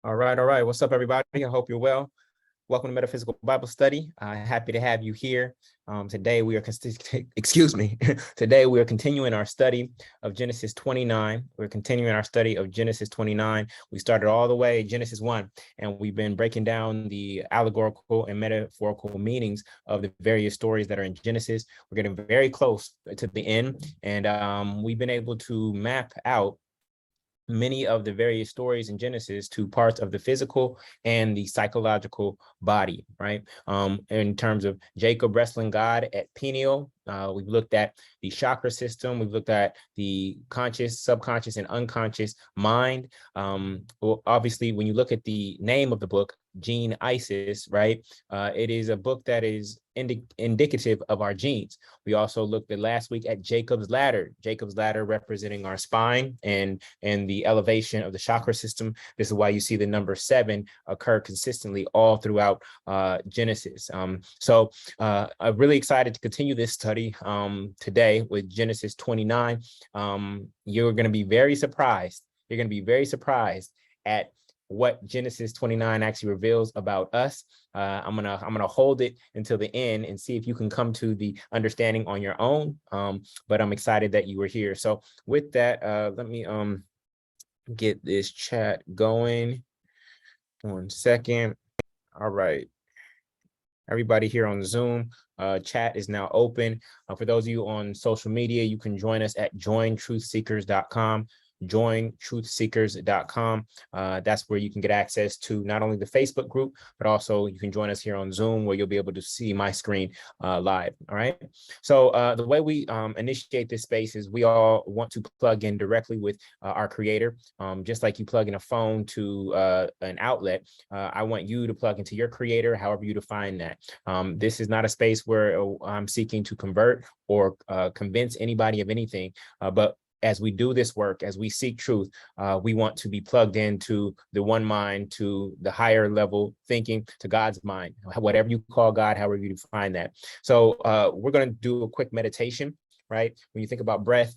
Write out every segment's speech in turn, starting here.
All right, all right. What's up, everybody? I hope you're well. Welcome to Metaphysical Bible Study. Happy to have you here. Today we are, excuse me. Today we are continuing our study of Genesis 29. We're continuing our study of Genesis 29. We started all the way Genesis 1, and we've been breaking down the allegorical and metaphorical meanings of the various stories that are in Genesis. We're getting very close to the end, and we've been able to map out many of the various stories in Genesis to parts of the physical and the psychological body, right? In terms of Jacob wrestling God at Peniel, we've looked at the chakra system. We've looked at the conscious, subconscious, and unconscious mind. Well, obviously, when you look at the name of the book, Gene Isis, right? It is a book that is indicative of our genes. We also looked at last week at Jacob's ladder representing our spine and the elevation of the chakra system. This is why you see the number 7 occur consistently all throughout Genesis. So I'm really excited to continue this study today with Genesis 29. You're going to be very surprised. You're going to be very surprised at what Genesis 29 actually reveals about us. I'm gonna hold it until the end and see if you can come to the understanding on your own. But I'm excited that you were here. So with that, let me get this chat going. 1 second. All right. Everybody here on Zoom, chat is now open. For those of you on social media, you can join us at jointruthseekers.com. jointruthseekers.com. That's where you can get access to not only the Facebook group, but also you can join us here on Zoom, where you'll be able to see my screen live. All right. So the way we initiate this space is we all want to plug in directly with our creator. Just like you plug in a phone to an outlet, I want you to plug into your creator, however you define that. This is not a space where I'm seeking to convert or convince anybody of anything, but as we do this work, as we seek truth, we want to be plugged into the one mind, to the higher level thinking, to God's mind, whatever you call God, however you define that. So we're going to do a quick meditation, right? When you think about breath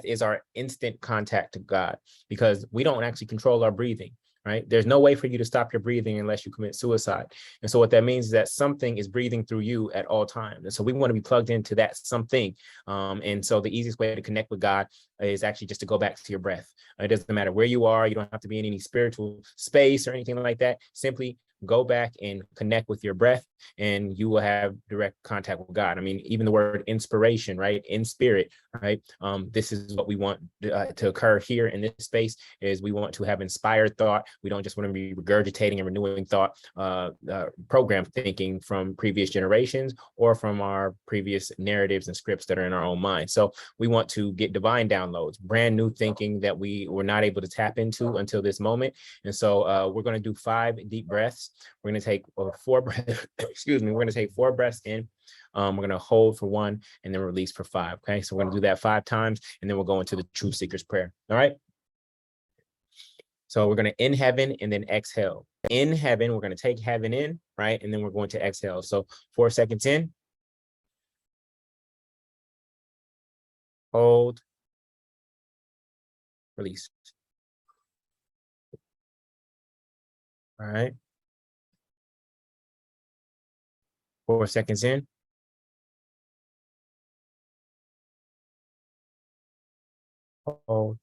is our instant contact to God, because we don't actually control our breathing. Right? There's no way for you to stop your breathing unless you commit suicide. And so what that means is that something is breathing through you at all times. And so we want to be plugged into that something. And so the easiest way to connect with God is actually just to go back to your breath. It doesn't matter where you are. You don't have to be in any spiritual space or anything like that. Simply go back and connect with your breath, and you will have direct contact with God. I mean, even the word inspiration, right? In spirit, right? This is what we want to occur here in this space, is we want to have inspired thought. We don't just want to be regurgitating and renewing thought, program thinking from previous generations or from our previous narratives and scripts that are in our own mind. So we want to get divine downloads, brand new thinking that we were not able to tap into until this moment. And so we're going to do 5 deep breaths. We're going to take 4 breaths. Excuse me. We're going to take 4 breaths in. We're going to hold for 1 and then release for 5. Okay. So we're going to do that 5 times, and then we'll go into the Truth Seeker's Prayer. All right. So we're going to in heaven and then exhale. In heaven, we're going to take heaven in, right? And then we're going to exhale. So 4 seconds in. Hold. Release. All right. 4 seconds in. Hold.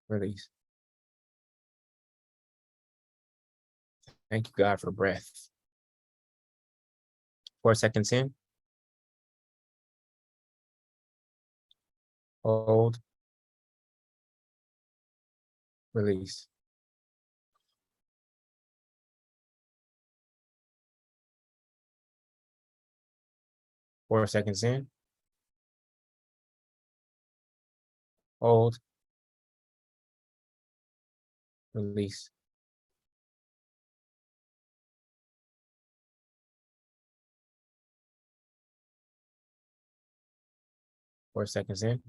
Release. Thank you, God, for breath. 4 seconds in. Hold. Release. 4 seconds in. Hold. Release. 4 seconds in.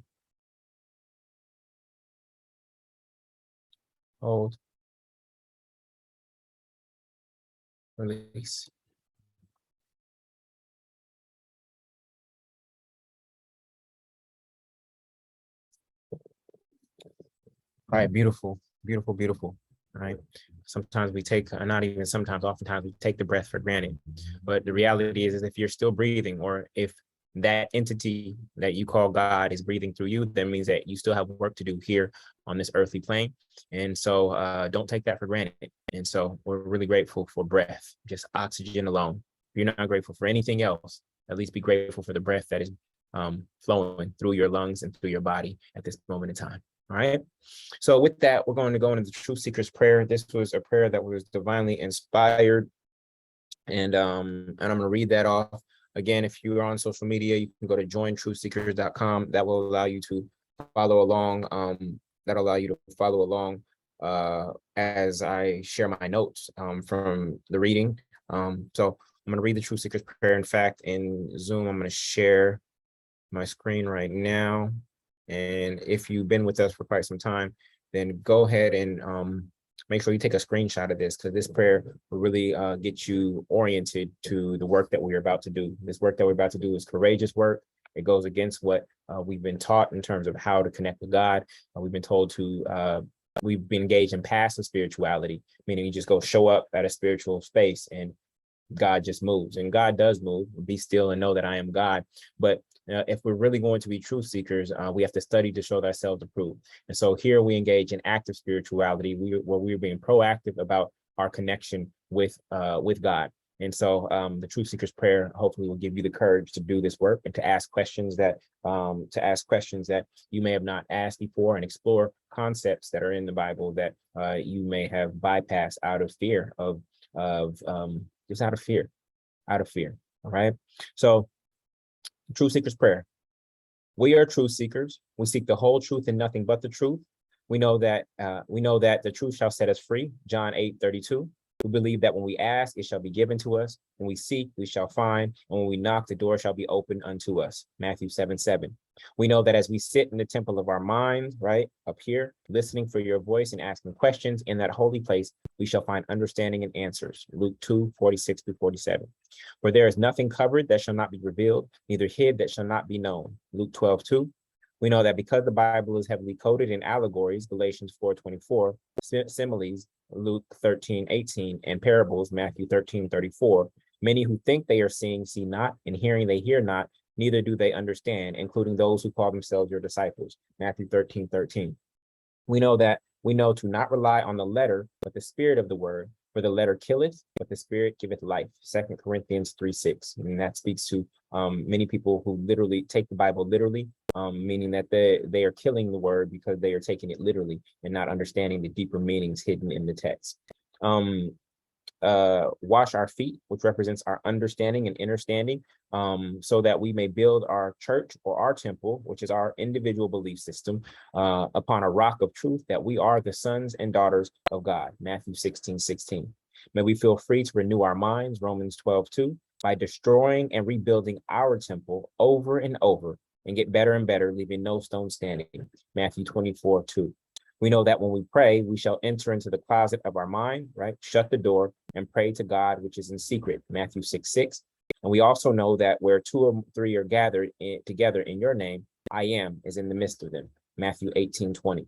Hold. Release. All right, beautiful. Beautiful, beautiful. All right. Sometimes we take, not even sometimes, oftentimes we take the breath for granted. But the reality is if you're still breathing, or if that entity that you call God is breathing through you, that means that you still have work to do here on this earthly plane. And so don't take that for granted. And so we're really grateful for breath, just oxygen alone. If you're not grateful for anything else, at least be grateful for the breath that is flowing through your lungs and through your body at this moment in time. All right. So with that, we're going to go into the Truth Seekers prayer. This was a prayer that was divinely inspired. And I'm going to read that off. Again, if you're on social media, you can go to jointruthseekers.com. That will allow you to follow along. That'll allow you to follow along as I share my notes from the reading. So I'm going to read the Truth Seekers prayer. In fact, in Zoom, I'm going to share my screen right now. And if you've been with us for quite some time, then go ahead and make sure you take a screenshot of this, because this prayer will really get you oriented to the work that we're about to do. This work that we're about to do is courageous work. It goes against what we've been taught in terms of how to connect with God. We've been told to, we've been engaged in passive spirituality, meaning you just go show up at a spiritual space and God just moves. And God does move. Be still and know that I am God. But if we're really going to be truth seekers, we have to study to show ourselves approved. And so here we engage in active spirituality, where we're being proactive about our connection with God. And so the Truth Seekers prayer hopefully will give you the courage to do this work and to ask questions that you may have not asked before, and explore concepts that are in the Bible that you may have bypassed out of fear of just out of fear. All right. So Truth Seekers prayer. We are truth seekers. We seek the whole truth and nothing but the truth. We know that the truth shall set us free. John 8:32. We believe that when we ask, it shall be given to us. When we seek, we shall find. And when we knock, the door shall be opened unto us. Matthew 7:7. We know that as we sit in the temple of our minds, right up here, listening for your voice and asking questions in that holy place, we shall find understanding and answers. Luke 2:46-47. For there is nothing covered that shall not be revealed, neither hid that shall not be known. Luke 12:2. We know that because the Bible is heavily coded in allegories, Galatians 4:24, similes, Luke 13:18, and parables, Matthew 13:34, many who think they are seeing see not, and hearing they hear not, neither do they understand, including those who call themselves your disciples, Matthew 13:13. We know to not rely on the letter, but the spirit of the word, for the letter killeth, but the spirit giveth life. 2 Corinthians 3:6. And that speaks to many people who literally take the Bible literally, meaning that they are killing the word because they are taking it literally and not understanding the deeper meanings hidden in the text. Wash our feet, which represents our understanding and understanding, so that we may build our church or our temple, which is our individual belief system, upon a rock of truth, that we are the sons and daughters of God. Matthew 16:16. May we feel free to renew our minds, Romans 12:2, by destroying and rebuilding our temple over and over, and get better and better, leaving no stone standing. Matthew 24:2. We know that when we pray, we shall enter into the closet of our mind, right? Shut the door and pray to God, which is in secret, Matthew 6:6. And we also know that where 2 or 3 are gathered together in your name, I am is in the midst of them, Matthew 18:20.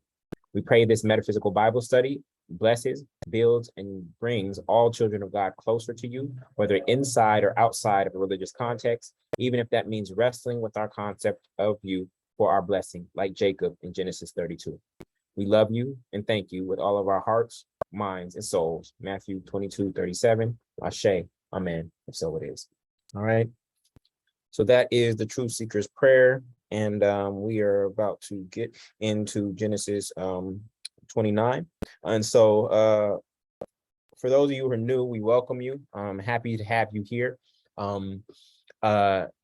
We pray this metaphysical Bible study blesses, builds, and brings all children of God closer to you, whether inside or outside of a religious context, even if that means wrestling with our concept of you for our blessing, like Jacob in Genesis 32. We love you and thank you with all of our hearts, minds, and souls. Matthew 22:37. Ashe, amen, and so it is. All right. So that is the Truth Seekers prayer. And we are about to get into Genesis 29. And so for those of you who are new, we welcome you. I'm happy to have you here.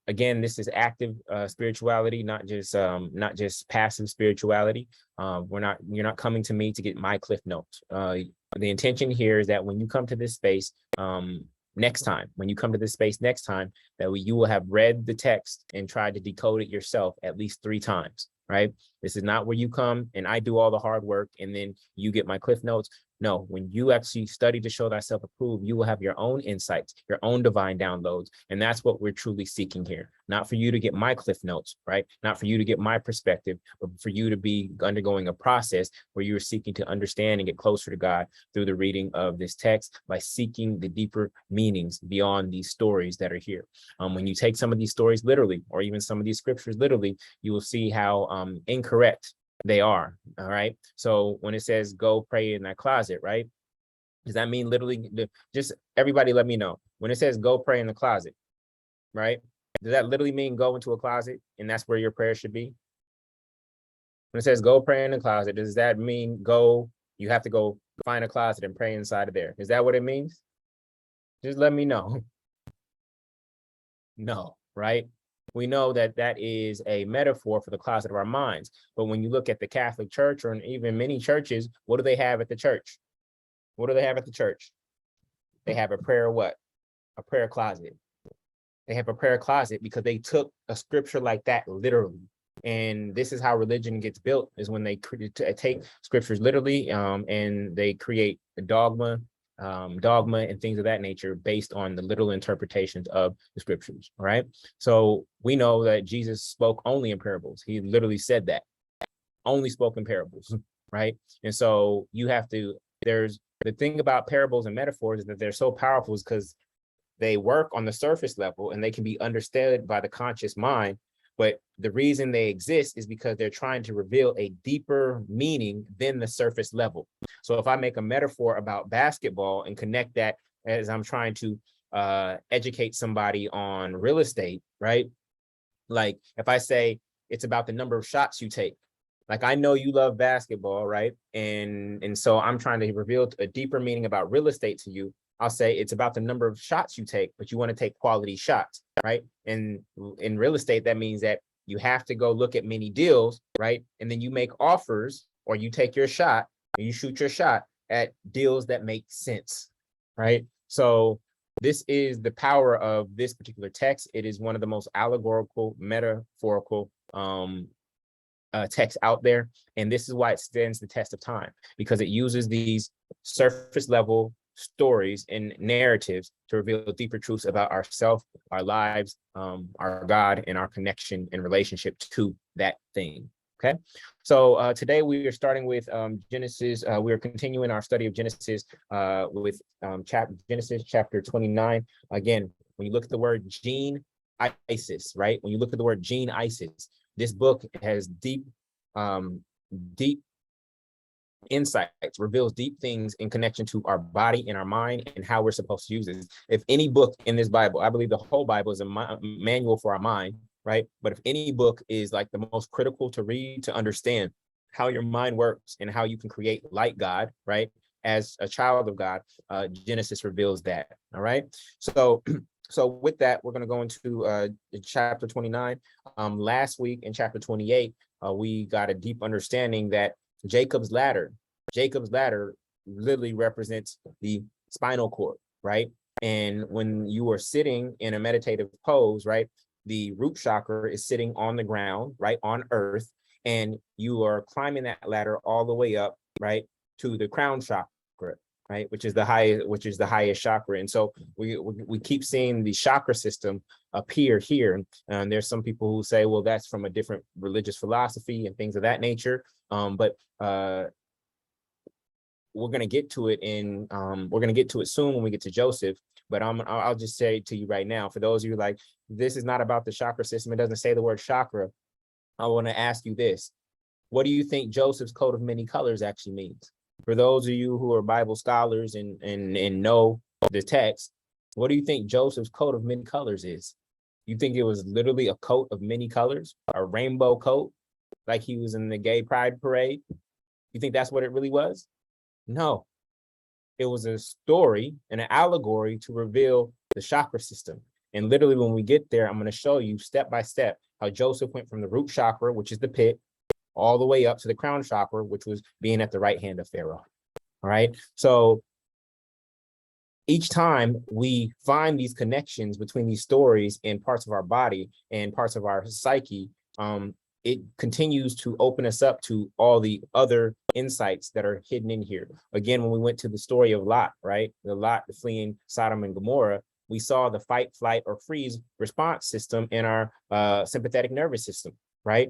Again, this is active spirituality, not just passive spirituality. You're not coming to me to get my cliff notes. The intention here is that when you come to this space next time, that you will have read the text and tried to decode it yourself at least 3 times, right? This is not where you come and I do all the hard work and then you get my cliff notes. No, when you actually study to show thyself approved, you will have your own insights, your own divine downloads. And that's what we're truly seeking here. Not for you to get my cliff notes, right? Not for you to get my perspective, but for you to be undergoing a process where you're seeking to understand and get closer to God through the reading of this text by seeking the deeper meanings beyond these stories that are here. When you take some of these stories literally, or even some of these scriptures literally, you will see how incorrect they are. All right. So when it says go pray in that closet, right? Does that mean literally, just everybody let me know. When it says go pray in the closet, right? Does that literally mean go into a closet and that's where your prayer should be? When it says go pray in the closet, does that mean you have to go find a closet and pray inside of there? Is that what it means? Just let me know. No, right? We know that that is a metaphor for the closet of our minds. But when you look at the Catholic Church or even many churches, what do they have at the church? What do they have at the church? They have a prayer what? A prayer closet. They have a prayer closet because they took a scripture like that literally. And this is how religion gets built, is when they take scriptures literally and they create a dogma and things of that nature based on the literal interpretations of the scriptures. All right. So we know that Jesus spoke only in parables. He literally said that, only spoke in parables. Right. And so there's the thing about parables and metaphors is that they're so powerful is because they work on the surface level and they can be understood by the conscious mind. But the reason they exist is because they're trying to reveal a deeper meaning than the surface level. So if I make a metaphor about basketball and connect that as I'm trying to educate somebody on real estate, right? Like if I say it's about the number of shots you take, like I know you love basketball, right? And so I'm trying to reveal a deeper meaning about real estate to you. I'll say it's about the number of shots you take, but you want to take quality shots, right? And in real estate, that means that you have to go look at many deals, right? And then you make offers or you take your shot and you shoot your shot at deals that make sense, right? So this is the power of this particular text. It is one of the most allegorical, metaphorical text out there. And this is why it stands the test of time, because it uses these surface level stories and narratives to reveal deeper truths about ourselves, our lives, our God, and our connection and relationship to that thing. Okay, so today we are starting with Genesis. We are continuing our study of Genesis with Genesis chapter 29. Again, when you look at the word gene Isis, right? When you look at the word gene Isis, this book has deep insights, reveals deep things in connection to our body and our mind and how we're supposed to use it. If any book in this Bible, I believe the whole Bible is a manual for our mind, right? But if any book is like the most critical to read, to understand how your mind works and how you can create like God, right? As a child of God, Genesis reveals that, all right? So with that, we're going to go into chapter 29. Last week in chapter 28, we got a deep understanding that Jacob's ladder literally represents the spinal cord, right? And when you are sitting in a meditative pose, right, the root chakra is sitting on the ground, right, on earth, and you are climbing that ladder all the way up, right, to the crown chakra, right, which is the highest chakra. And so we keep seeing the chakra system appear here. And there's some people who say, well, that's from a different religious philosophy and things of that nature. But we're going to get to it soon when we get to Joseph. But I'll just say to you right now, for those of you like, this is not about the chakra system, it doesn't say the word chakra. I want to ask you this. What do you think Joseph's coat of many colors actually means? For those of you who are Bible scholars and know the text, what do you think Joseph's coat of many colors is? You think it was literally a coat of many colors, a rainbow coat, like he was in the gay pride parade? You think that's what it really was? No, it was a story and an allegory to reveal the chakra system. And literally when we get there, I'm going to show you step by step how Joseph went from the root chakra, which is the pit, all the way up to the crown chakra, which was being at the right hand of Pharaoh. All right. So each time we find these connections between these stories and parts of our body and parts of our psyche, it continues to open us up to all the other insights that are hidden in here. Again, when we went to the story of Lot, right? The Lot fleeing Sodom and Gomorrah, we saw the fight, flight, or freeze response system in our sympathetic nervous system, right?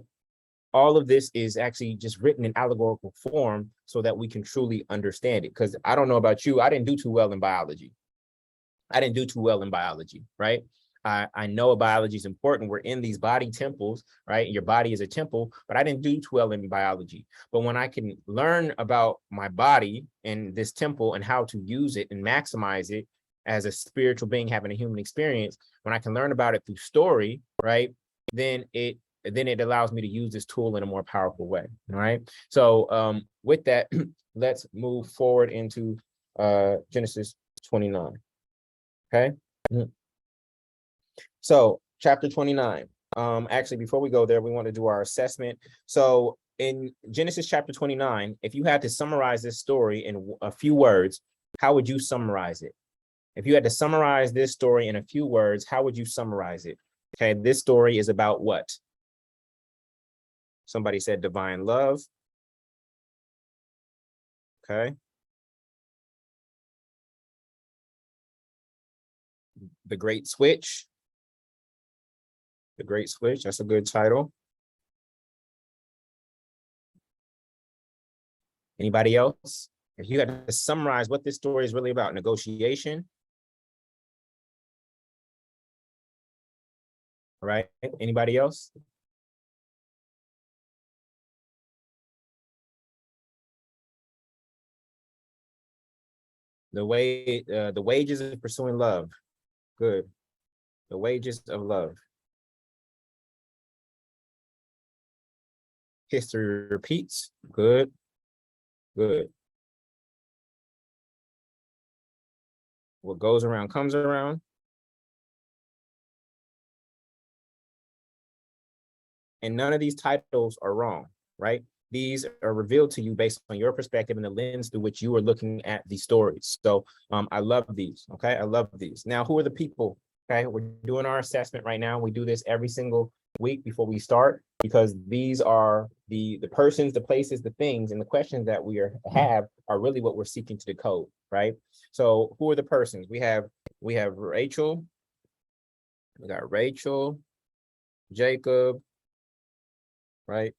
All of this is actually just written in allegorical form so that we can truly understand it. Because I don't know about you, I didn't do too well in biology. Right? I know biology is important. We're in these body temples, right? Your body is a temple, but I didn't do too well in biology. But when I can learn about my body and this temple and how to use it and maximize it as a spiritual being having a human experience, when I can learn about it through story, right? Then it allows me to use this tool in a more powerful way. All right. So with that, let's move forward into Genesis 29. Okay. So chapter 29. Actually, before we go there, we want to do our assessment. So in Genesis chapter 29, if you had to summarize this story in a few words, how would you summarize it? If you had to summarize this story in a few words, how would you summarize it? Okay, this story is about what? Somebody said divine love. Okay. The Great Switch. The Great Switch, that's a good title. Anybody else? If you had to summarize what this story is really about, negotiation. All right, anybody else? The wages of pursuing love. Good. The wages of love. History repeats. Good. Good. What goes around comes around. And none of these titles are wrong, right? These are revealed to you based on your perspective and the lens through which you are looking at these stories. So I love these, okay? I love these. Now, who are the people? Okay, we're doing our assessment right now. We do this every single week before we start because these are the persons, the places, the things, and the questions that we have are really what we're seeking to decode, right? So who are the persons? We have Rachel. We got Rachel, Jacob, right?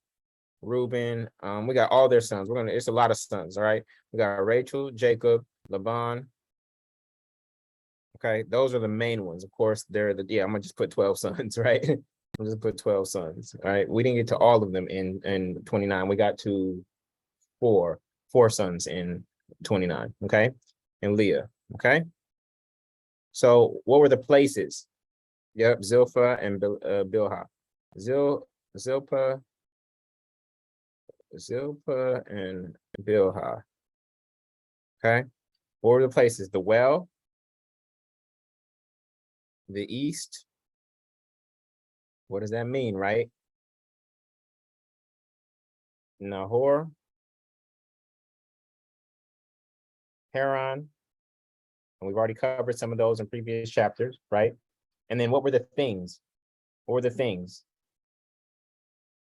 Reuben, we got all their sons. It's a lot of sons, all right? We got Rachel, Jacob, Laban. Okay, those are the main ones. Of course, I'm gonna just put 12 sons, right? I'll just put 12 sons, all right? We didn't get to all of them in 29. We got to four sons in 29, okay? And Leah, okay? So what were the places? Yep, Zilpah and Bilhah. Zilpah and Bilhah. Okay. What were the places? The well, the east. What does that mean, right? Nahor, Haran. And we've already covered some of those in previous chapters, right? And then what were the things? What were the things?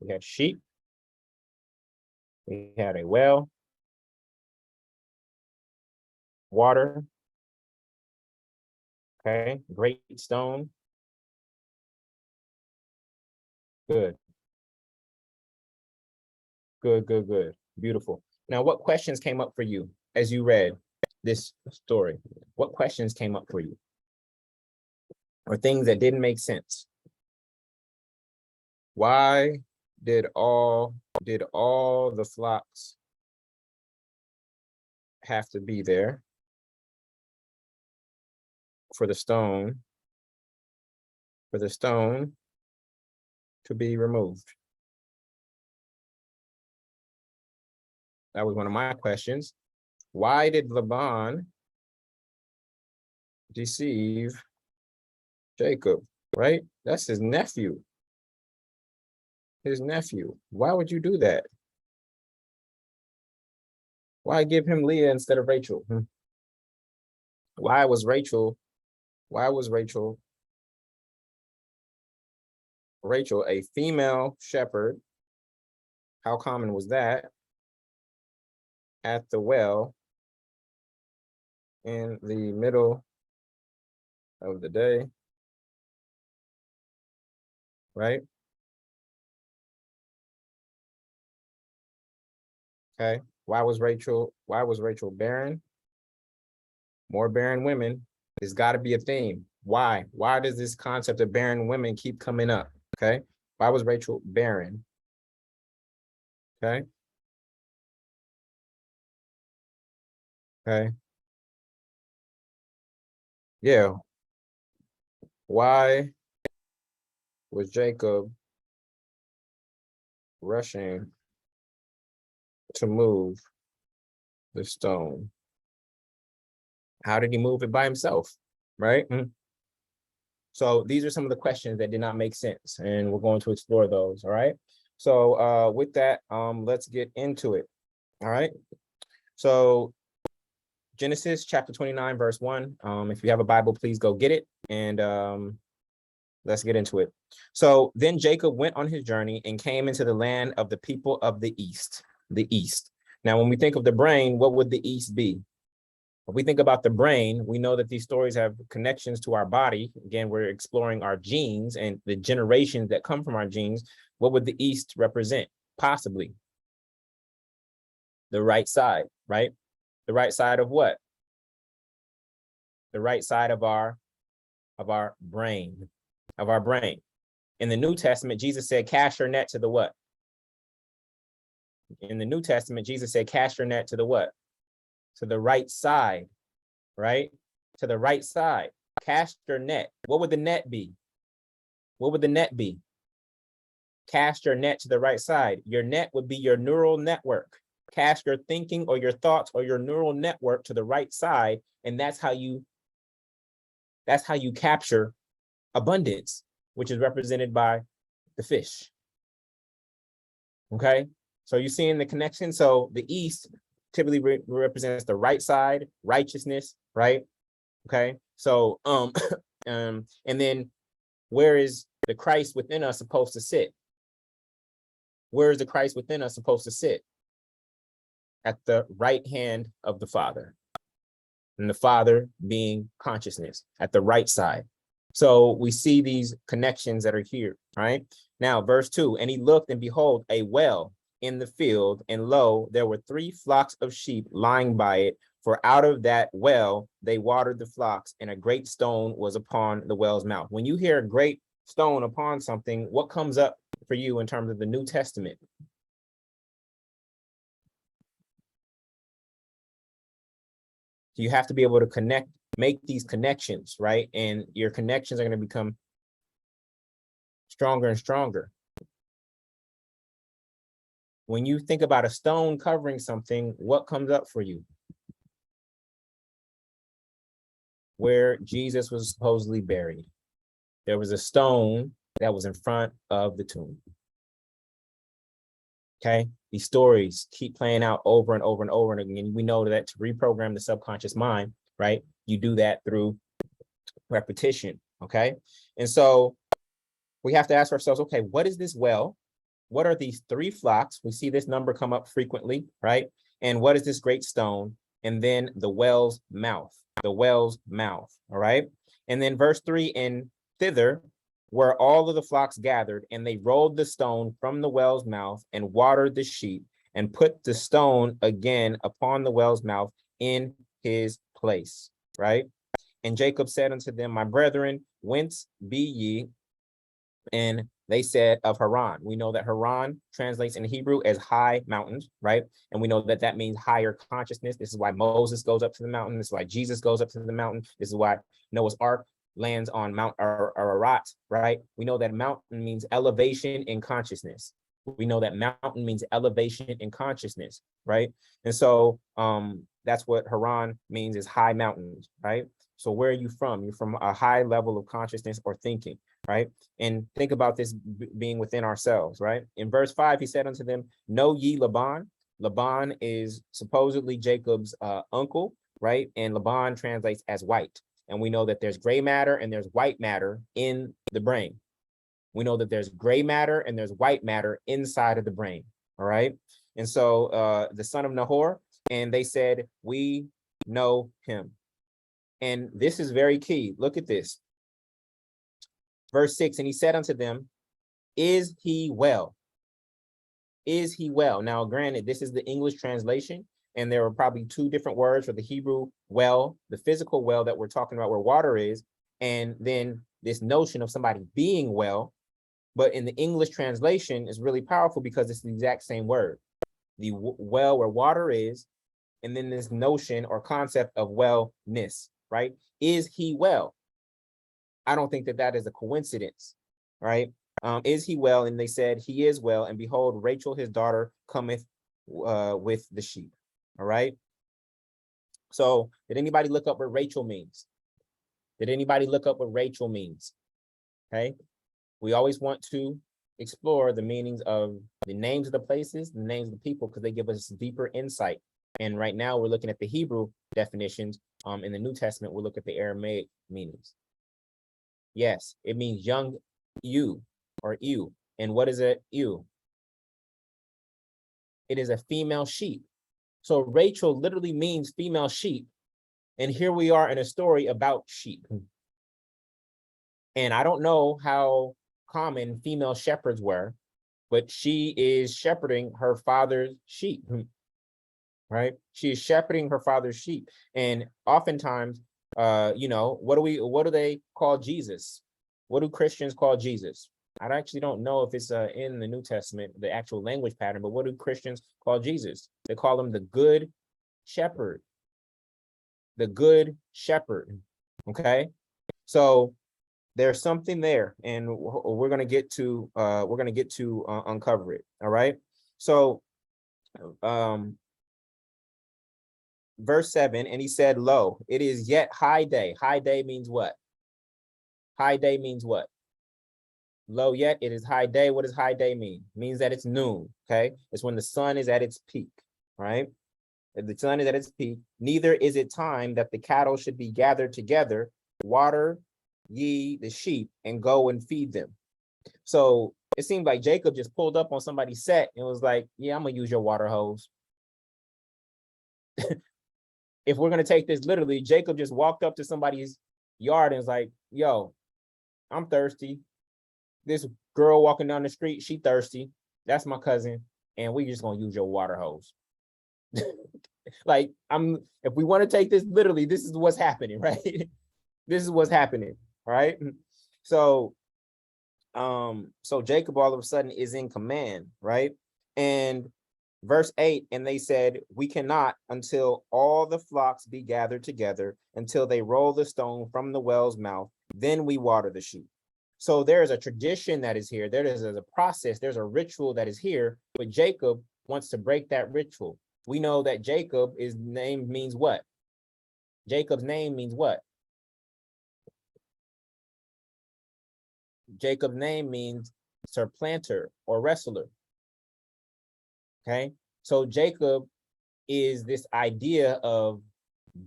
We had sheep. We had a well, water. Okay, great stone. Good. Good. Beautiful. Now, what questions came up for you as you read this story? What questions came up for you? Or things that didn't make sense? Why did all the flocks have to be there for the stone to be removed? That was one of my questions. Why did Laban deceive Jacob, right? That's his nephew. Why would you do that? Why give him Leah instead of Rachel? Why was Rachel a female shepherd How common was that at the well in the middle of the day, right? Okay. Why was Rachel barren? More barren women. There's got to be a theme. Why? Why does this concept of barren women keep coming up? Okay. Why was Rachel barren? Okay. Okay. Yeah. Why was Jacob rushing to move the stone? How did he move it by himself? Right. So these are some of the questions that did not make sense, and we're going to explore those. All right. So with that, let's get into it. All right. So Genesis chapter 29, verse 1. If you have a Bible, please go get it. And let's get into it. So then Jacob went on his journey and came into the land of the people of the East. The East. Now, when we think of the brain, what would the East be? If we think about the brain, we know that these stories have connections to our body. Again, we're exploring our genes and the generations that come from our genes. What would the East represent? Possibly the right side, right? The right side of what? The right side of our brain, In the New Testament, Jesus said, cast your net to the what? In the New Testament, Jesus said, cast your net to the what? To the right side, right? To the right side. Cast your net. What would the net be? What would the net be? Cast your net to the right side. Your net would be your neural network. Cast your thinking or your thoughts or your neural network to the right side, and that's how you capture abundance, which is represented by the fish. Okay, so you're seeing the connection. So the East typically represents the right side, righteousness, right? Okay, so and then where is the Christ within us supposed to sit? Where is the Christ within us supposed to sit? At the right hand of the Father, and the Father being consciousness at the right side. So we see these connections that are here, right? Now, verse 2, and he looked, and behold, a well in the field, and lo, there were 3 flocks of sheep lying by it, for out of that well they watered the flocks, and a great stone was upon the well's mouth. When you hear a great stone upon something, what comes up for you in terms of the New Testament? You have to be able to make these connections, right? And your connections are going to become stronger and stronger. When you think about a stone covering something, what comes up for you? Where Jesus was supposedly buried. There was a stone that was in front of the tomb. Okay, these stories keep playing out over and over and over and again. We know that to reprogram the subconscious mind, right? You do that through repetition, okay? And so we have to ask ourselves, okay, what is this well? What are these 3 flocks? We see this number come up frequently, right? And what is this great stone? And then the well's mouth, all right? And then verse 3, and thither were all of the flocks gathered, and they rolled the stone from the well's mouth and watered the sheep and put the stone again upon the well's mouth in his place, right? And Jacob said unto them, my brethren, whence be ye? And they said, of Haran. We know that Haran translates in Hebrew as high mountains, right? And we know that that means higher consciousness. This is why Moses goes up to the mountain. This is why Jesus goes up to the mountain. This is why Noah's Ark lands on Mount Ararat, right? We know that mountain means elevation in consciousness. We know that mountain means elevation in consciousness, right? And so that's what Haran means, is high mountains, right? So where are you from? You're from a high level of consciousness or thinking, right? And think about this being within ourselves, right? In verse 5, he said unto them, know ye Laban? Laban is supposedly Jacob's uncle, right? And Laban translates as white. And we know that there's gray matter and there's white matter in the brain. We know that there's gray matter and there's white matter inside of the brain. All right. And so the son of Nahor, and they said, we know him. And this is very key. Look at this. Verse 6, and he said unto them, is he well? Is he well? Now, granted, this is the English translation, and there are probably two different words for the Hebrew well, the physical well that we're talking about where water is, and then this notion of somebody being well. But in the English translation is really powerful because it's the exact same word. The well where water is, and then this notion or concept of wellness, right? Is he well? I don't think that that is a coincidence, right? Is he well? And they said, he is well. And behold, Rachel, his daughter, cometh with the sheep. All right. So did anybody look up what Rachel means? Did anybody look up what Rachel means? Okay. We always want to explore the meanings of the names of the places, the names of the people, because they give us deeper insight. And right now we're looking at the Hebrew definitions. In the New Testament, we'll look at the Aramaic meanings. Yes, it means young ewe or ewe. And what is a ewe? It is a female sheep. So Rachel literally means female sheep. And here we are in a story about sheep. And I don't know how common female shepherds were, but she is shepherding her father's sheep, right? She is shepherding her father's sheep. And oftentimes, what do they call Jesus? What do Christians call Jesus? I actually don't know if it's in the New Testament, the actual language pattern, but what do Christians call Jesus? They call him the good shepherd. The good shepherd. Okay. So there's something there, and we're gonna get to uncover it. All right. So verse 7, and he said, lo, it is yet high day. High day means what? High day means what? Lo, yet it is high day. What does high day mean? It means that it's noon. Okay. It's when the sun is at its peak, right? If the sun is at its peak, neither is it time that the cattle should be gathered together. Water ye the sheep and go and feed them. So it seemed like Jacob just pulled up on somebody's set and was like, yeah, I'm gonna use your water hose. If we're gonna take this literally, Jacob just walked up to somebody's yard and was like, yo, I'm thirsty. This girl walking down the street, she thirsty. That's my cousin, and we just gonna use your water hose. Like, if we want to take this literally, this is what's happening, right? This is what's happening, right? So Jacob all of a sudden is in command, right? And verse 8, and they said, we cannot until all the flocks be gathered together, until they roll the stone from the well's mouth, then we water the sheep. So there is a tradition that is here. There is a process, there's a ritual that is here, but Jacob wants to break that ritual. We know that Jacob, his name means what? Jacob's name means what? Jacob's name means supplanter or wrestler. Okay, so Jacob is this idea of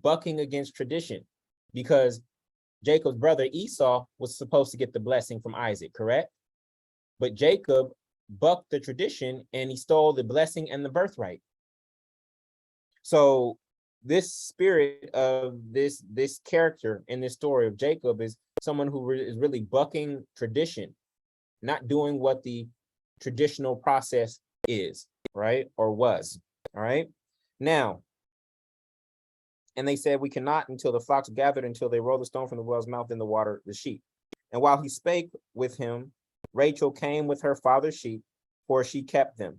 bucking against tradition, because Jacob's brother Esau was supposed to get the blessing from Isaac, correct? But Jacob bucked the tradition and he stole the blessing and the birthright. So this spirit of this character in this story of Jacob is someone who is really bucking tradition, not doing what the traditional process is, right? Or was, all right? Now, and they said, we cannot until the flocks gathered, until they roll the stone from the well's mouth in the water, the sheep. And while he spake with him, Rachel came with her father's sheep, for she kept them.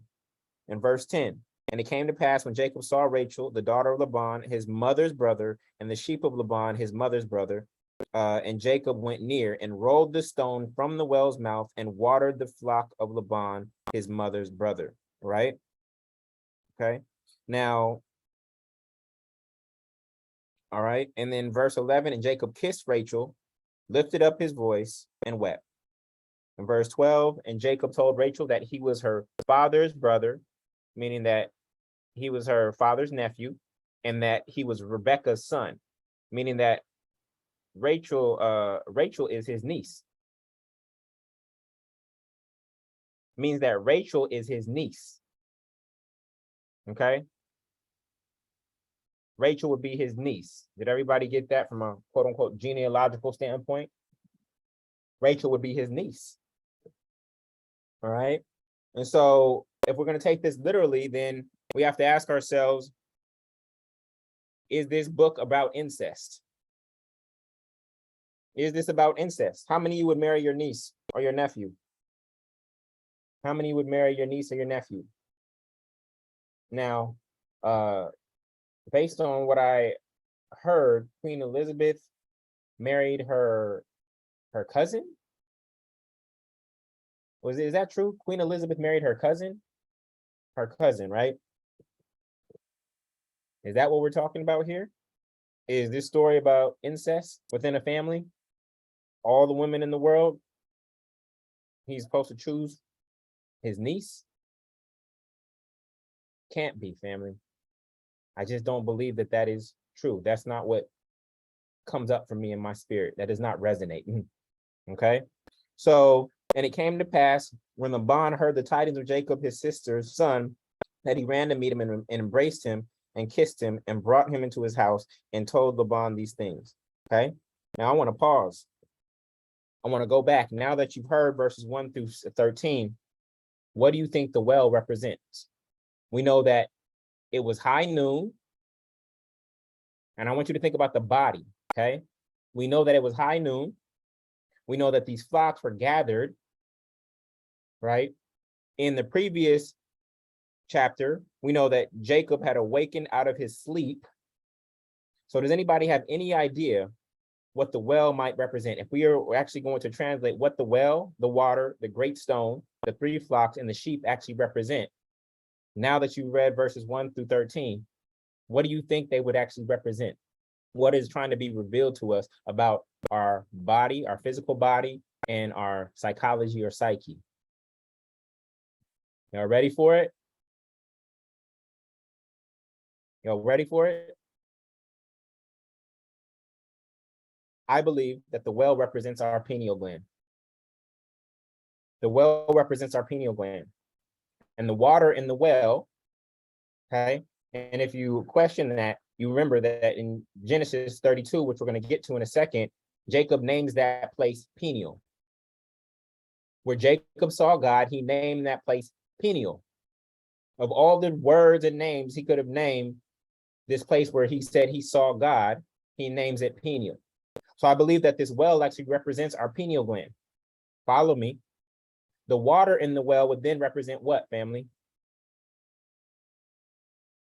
In verse 10, and it came to pass when Jacob saw Rachel, the daughter of Laban, his mother's brother, and the sheep of Laban, his mother's brother, and Jacob went near and rolled the stone from the well's mouth and watered the flock of Laban, his mother's brother, right? Okay, now, all right, and then verse 11, and Jacob kissed Rachel, lifted up his voice, and wept. In verse 12, and Jacob told Rachel that he was her father's brother, meaning that he was her father's nephew, and that he was Rebekah's son, meaning that Rachel is his niece. Means that Rachel is his niece. Okay. Rachel would be his niece. Did everybody get that from a quote unquote genealogical standpoint? Rachel would be his niece. All right. And so if we're going to take this literally, then we have to ask ourselves, is this book about incest? Is this about incest? How many of you would marry your niece or your nephew? How many would marry your niece or your nephew? Now, based on what I heard, Queen Elizabeth married her cousin. Is that true? Queen Elizabeth married her cousin? Her cousin, right? Is that what we're talking about here? Is this story about incest within a family? All the women in the world, he's supposed to choose his niece? Can't be, family. I just don't believe that that is true. That's not what comes up for me in my spirit. That does not resonate. Okay. So, and it came to pass when Laban heard the tidings of Jacob, his sister's son, that he ran to meet him and embraced him and kissed him and brought him into his house and told Laban these things. Okay. Now I want to pause. I want to go back. Now that you've heard verses 1 through 13, what do you think the well represents? We know that it was high noon. And I want you to think about the body. Okay. We know that it was high noon. We know that these flocks were gathered, right? In the previous chapter, we know that Jacob had awakened out of his sleep. So does anybody have any idea what the well might represent? If we are actually going to translate what the well, the water, the great stone, the 3 flocks, and the sheep actually represent, now that you've read verses 1 through 13, what do you think they would actually represent? What is trying to be revealed to us about our body, our physical body, and our psychology or psyche? Y'all ready for it? Y'all ready for it? I believe that the well represents our pineal gland. The well represents our pineal gland. And the water in the well, okay? And if you question that, you remember that in Genesis 32, which we're going to get to in a second, Jacob names that place Peniel. Where Jacob saw God, he named that place Peniel. Of all the words and names he could have named, this place where he said he saw God, he names it Peniel. So I believe that this well actually represents our pineal gland. Follow me. The water in the well would then represent what, family?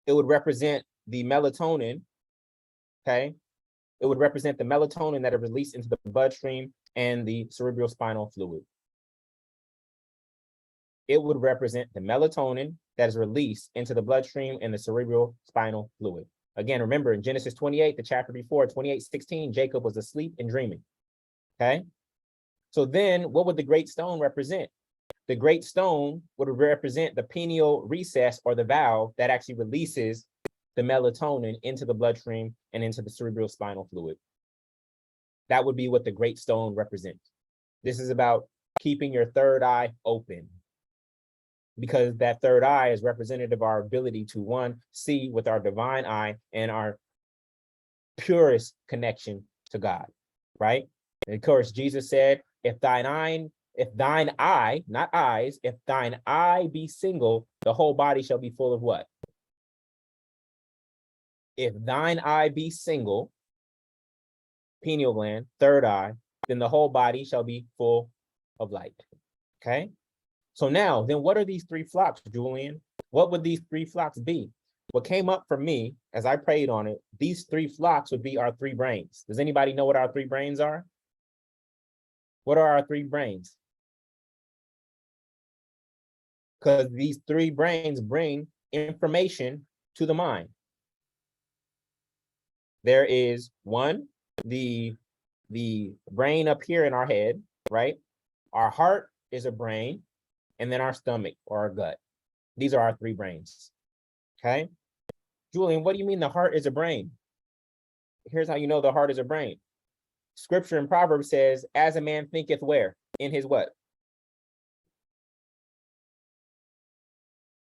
It would represent the melatonin, okay? It would represent the melatonin that are released into the bloodstream and the cerebral spinal fluid. It would represent the melatonin that is released into the bloodstream and the cerebral spinal fluid. Again, remember in Genesis 28, the chapter before, 28:16, Jacob was asleep and dreaming, okay? So then what would the great stone represent? The great stone would represent the pineal recess or the valve that actually releases the melatonin into the bloodstream and into the cerebral spinal fluid. That would be what the great stone represents. This is about keeping your third eye open, because that third eye is representative of our ability to, one, see with our divine eye and our purest connection to God, right? And of course, Jesus said, if thine eye, not eyes, if thine eye be single, the whole body shall be full of what? If thine eye be single, pineal gland, third eye, then the whole body shall be full of light, okay? So now, then what are these 3 flocks, Jullien? What would these 3 flocks be? What came up for me as I prayed on it, these 3 flocks would be our 3 brains. Does anybody know what our 3 brains are? What are our 3 brains? Because these 3 brains bring information to the mind. There is one, the brain up here in our head, right? Our heart is a brain, and then our stomach or our gut. These are our 3 brains, okay? Jullien, what do you mean the heart is a brain? Here's how you know the heart is a brain. Scripture in Proverbs says, as a man thinketh where? In his what?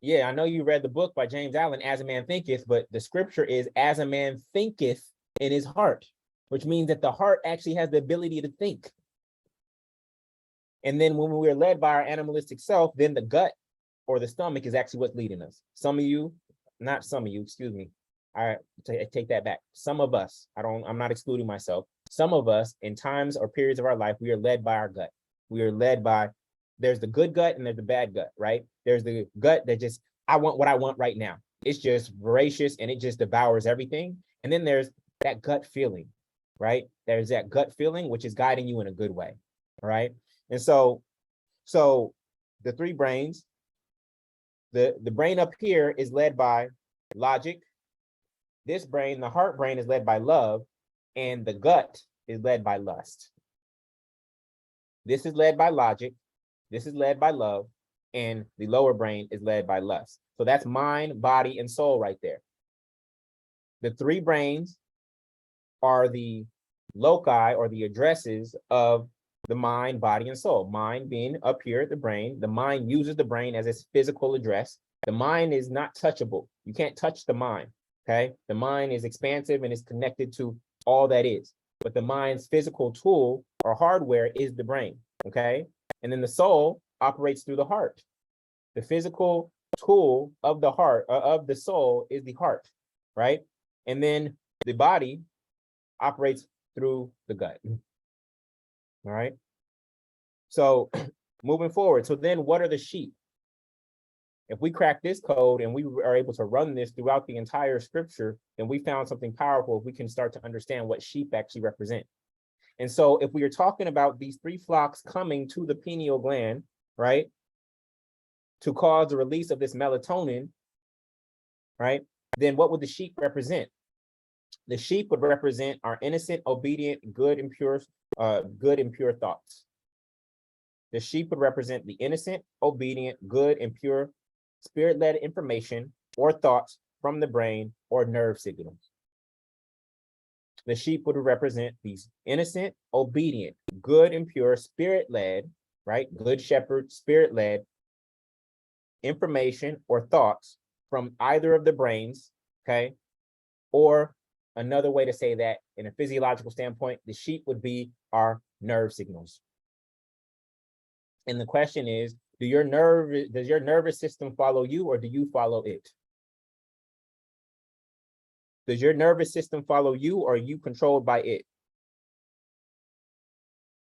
Yeah, I know you read the book by James Allen, As a Man Thinketh, but the scripture is as a man thinketh in his heart, which means that the heart actually has the ability to think. And then when we're led by our animalistic self, then the gut or the stomach is actually what's leading us. Some of you, not some of you, excuse me. I take that back. Some of us, I'm not excluding myself. Some of us in times or periods of our life, we are led by our gut. We are led by, there's the good gut and there's the bad gut, right? There's the gut that just, I want what I want right now. It's just voracious and it just devours everything. And then there's that gut feeling, right? There's that gut feeling, which is guiding you in a good way, right? And so the three brains, the brain up here is led by logic. This brain, the heart brain, is led by love, and the gut is led by lust. This is led by logic, this is led by love, and the lower brain is led by lust. So that's mind, body, and soul right there. The three brains are the loci or the addresses of the mind, body, and soul. Mind being up here at the brain. The mind uses the brain as its physical address. The mind is not touchable. You can't touch the mind, okay? The mind is expansive and is connected to all that is. But the mind's physical tool or hardware is the brain, okay? And then the soul operates through the heart. The physical tool of the heart, of the soul, is the heart, right? And then the body operates through the gut. All right. So moving forward. So then what are the sheep? If we crack this code and we are able to run this throughout the entire scripture, then we found something powerful if we can start to understand what sheep actually represent. And so if we are talking about these three flocks coming to the pineal gland, right, to cause the release of this melatonin, right, then what would the sheep represent? The sheep would represent our innocent, obedient, good and pure thoughts. The sheep would represent the innocent, obedient, good and pure spirit-led information or thoughts from the brain or nerve signals. The sheep would represent these innocent, obedient, good and pure spirit-led, right? Good shepherd, spirit-led information or thoughts from either of the brains, okay? Or another way to say that in a physiological standpoint, the sheep would be our nerve signals. And the question is, does your nervous system follow you or do you follow it? Does your nervous system follow you or are you controlled by it?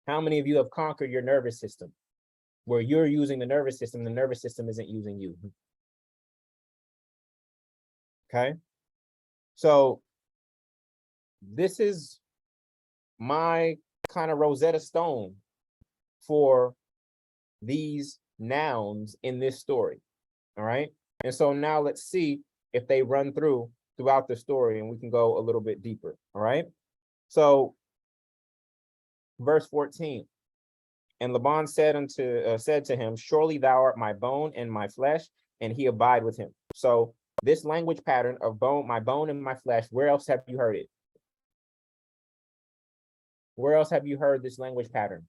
How many of you have conquered your nervous system where you're using the nervous system isn't using you? Okay. So this is my kind of Rosetta Stone for these nouns in this story. All right. And so now let's see if they run throughout the story and we can go a little bit deeper. All right. So verse 14. And Laban said to him, surely thou art my bone and my flesh, and he abide with him. So this language pattern of my bone and my flesh, where else have you heard it? Where else have you heard this language pattern?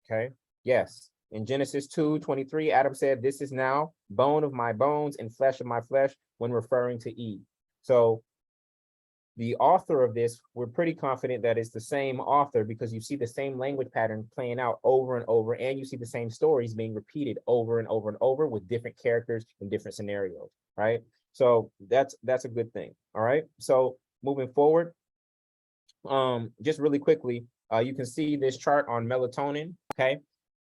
Okay. Yes. In Genesis 2:23, Adam said, this is now bone of my bones and flesh of my flesh when referring to Eve. So the author of this, we're pretty confident that it's the same author because you see the same language pattern playing out over and over, and you see the same stories being repeated over and over and over with different characters in different scenarios, right? So that's a good thing. All right. So moving forward, just really quickly, you can see this chart on melatonin. Okay.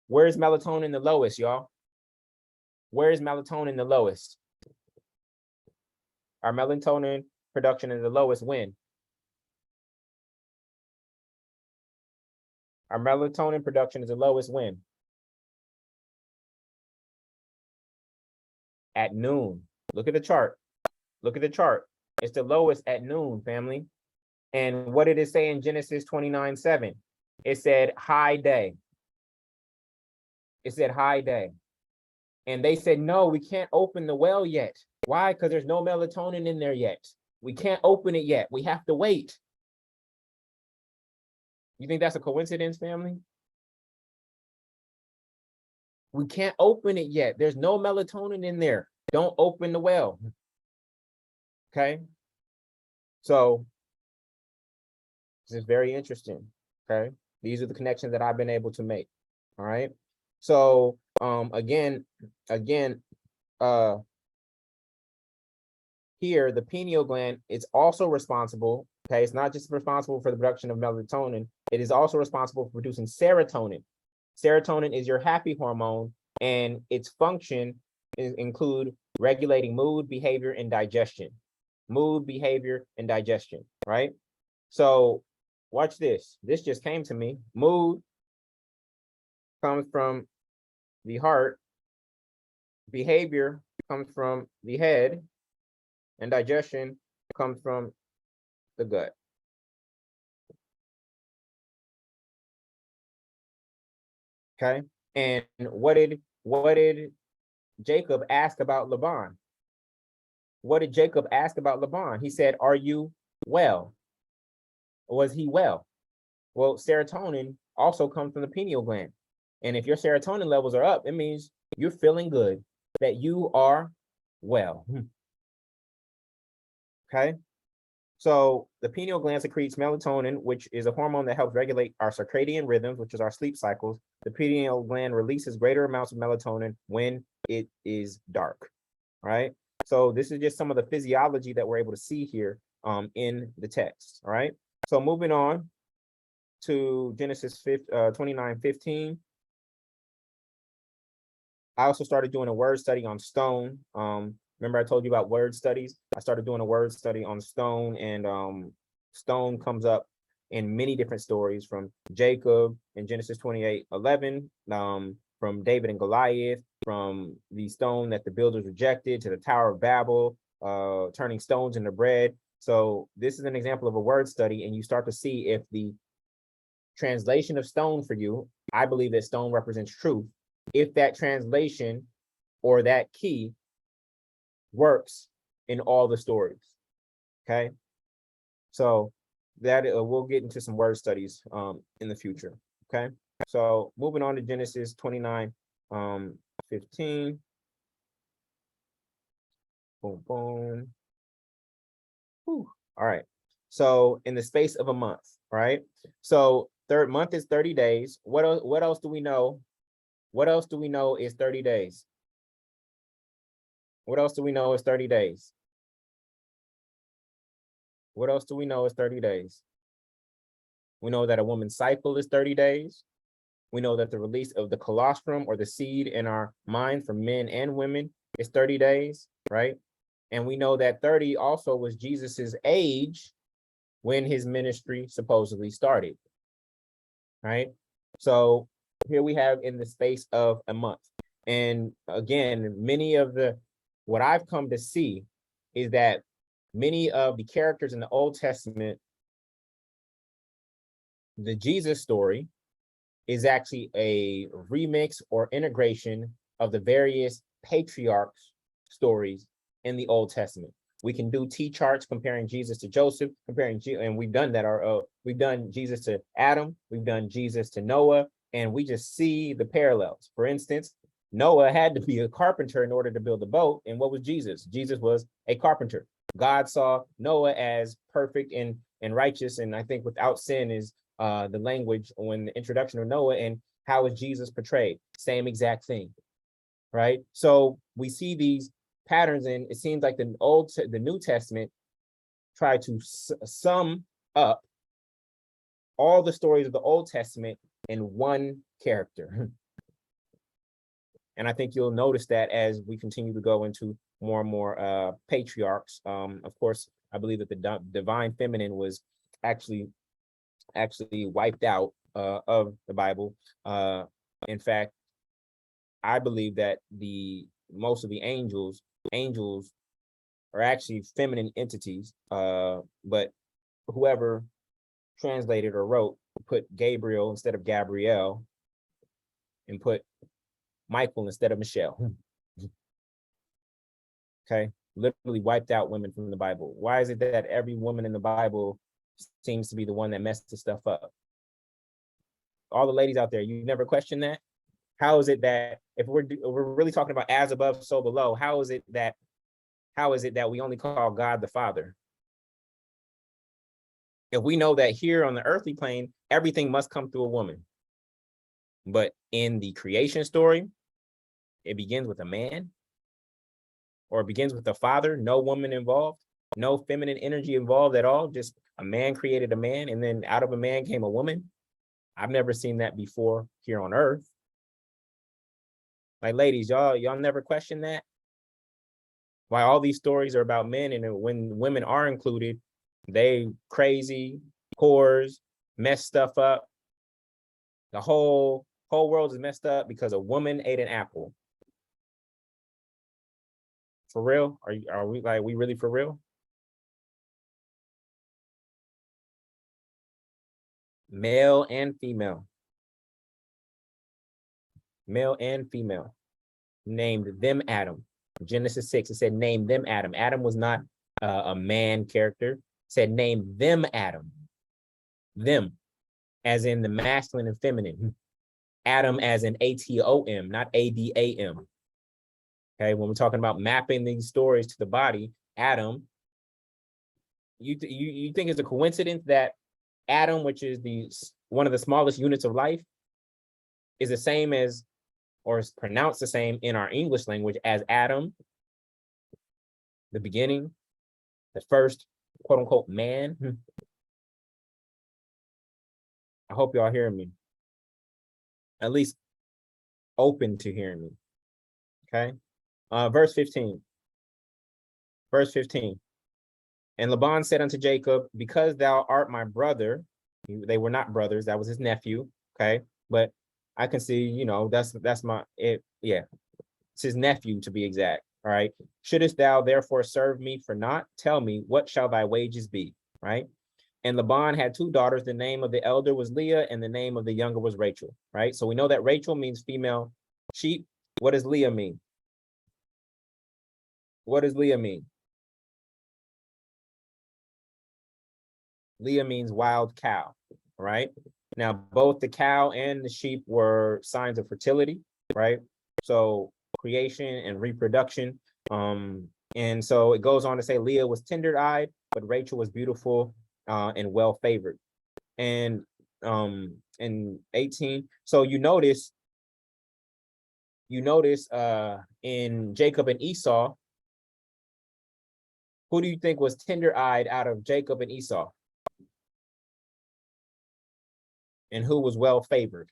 Where is melatonin the lowest, y'all? Where is melatonin the lowest? Our melatonin production is the lowest when? Our melatonin production is the lowest when? At noon. Look at the chart. Look at the chart. It's the lowest at noon, family. And what did it say in Genesis 29:7? It said high day. It said high day. And they said, no, we can't open the well yet. Why? Because there's no melatonin in there yet. We can't open it yet. We have to wait. You think that's a coincidence, family? We can't open it yet. There's no melatonin in there. Don't open the well. Okay. So this is very interesting. Okay. These are the connections that I've been able to make. All right. So again, here the pineal gland is also responsible. Okay, it's not just responsible for the production of melatonin, it is also responsible for producing serotonin. Serotonin is your happy hormone, and its function include regulating mood, behavior, and digestion. Mood, behavior, and digestion, right? So watch this. This just came to me. Mood comes from the heart. Behavior comes from the head. And digestion comes from the gut. Okay. And what did Jacob ask about Laban? What did Jacob ask about Laban? He said, "Are you well?" Was he well? Well, serotonin also comes from the pineal gland. And if your serotonin levels are up, it means you're feeling good, that you are well. Okay. So the pineal gland secretes melatonin, which is a hormone that helps regulate our circadian rhythms, which is our sleep cycles. The pineal gland releases greater amounts of melatonin when it is dark, right? So this is just some of the physiology that we're able to see here in the text, all right? So moving on to Genesis 29:15. I also started doing a word study on stone. Remember I told you about word studies? I started doing a word study on stone, and stone comes up in many different stories, from Jacob in Genesis 28:11, from David and Goliath, from the stone that the builders rejected, to the Tower of Babel, turning stones into bread. So this is an example of a word study, and you start to see if the translation of stone for you, I believe that stone represents truth, if that translation or that key works in all the stories. Okay. So that we'll get into some word studies in the future. Okay. So moving on to Genesis 29:15. Boom, boom. Whew. All right. So in the space of a month, right? So third month is 30 days. What else do we know? What else do we know is 30 days? What else do we know is 30 days? What else do we know is 30 days? We know that a woman's cycle is 30 days. We know that the release of the colostrum, or the seed in our mind, for men and women, is 30 days, right? And we know that 30 also was Jesus's age when his ministry supposedly started, right? So here we have in the space of a month. And again, what I've come to see is that many of the characters in the Old Testament, the Jesus story is actually a remix or integration of the various patriarchs' stories in the Old Testament. We can do T-charts comparing Jesus to Joseph, and we've done that. We've done Jesus to Adam, we've done Jesus to Noah, and we just see the parallels. For instance, Noah had to be a carpenter in order to build a boat, and what was Jesus? Jesus was a carpenter. God saw Noah as perfect and righteous, and I think without sin is the language when the introduction of Noah. And how is Jesus portrayed? Same exact thing, right? So we see these patterns, and it seems like the New Testament try to sum up all the stories of the Old Testament in one character. And I think you'll notice that as we continue to go into more and more patriarchs. Of course, I believe that the divine feminine was actually wiped out of the Bible. In fact, I believe that most of the angels are actually feminine entities, but whoever translated or wrote put Gabriel instead of Gabrielle, and put Michael instead of Michelle. Okay, literally wiped out women from the Bible. Why is it that every woman in the Bible seems to be the one that messed the stuff up? All the ladies out there, you never question that? How is it that if we're really talking about as above, so below, how is it that we only call God the Father? If we know that here on the earthly plane, everything must come through a woman. But in the creation story, it begins with a man, or it begins with a father, no woman involved, no feminine energy involved at all. Just a man created a man, and then out of a man came a woman. I've never seen that before here on earth. Like, ladies, y'all never question that? Why all these stories are about men, and when women are included, they crazy, whores, mess stuff up. The whole world is messed up because a woman ate an apple. For real? Are we really for real? Male and female. Male and female. Named them Adam. Genesis 6, it said name them Adam. Adam was not a man character. It said name them Adam. Them, as in the masculine and feminine. Adam as in ATOM, not ADAM. Okay, when we're talking about mapping these stories to the body, Adam, you think it's a coincidence that Adam, which is one of the smallest units of life, is the same as, or is pronounced the same in our English language as Adam, the beginning, the first quote unquote man? I hope y'all hearing me. At least open to hearing me. Okay. Verse 15. Verse 15. And Laban said unto Jacob, because thou art my brother, they were not brothers, that was his nephew. Okay. But I can see, that's my, yeah, it's his nephew to be exact. All right. Shouldest thou therefore serve me for naught? Tell me, what shall thy wages be? Right. And Laban had two daughters. The name of the elder was Leah, and the name of the younger was Rachel. Right. So we know that Rachel means female sheep. What does Leah mean? What does Leah mean? Leah means wild cow. Right. Now, both the cow and the sheep were signs of fertility. Right. So creation and reproduction. And so it goes on to say Leah was tender-eyed, but Rachel was beautiful and well-favored. And in 18, so you notice in Jacob and Esau, who do you think was tender-eyed out of Jacob and Esau? And who was well-favored?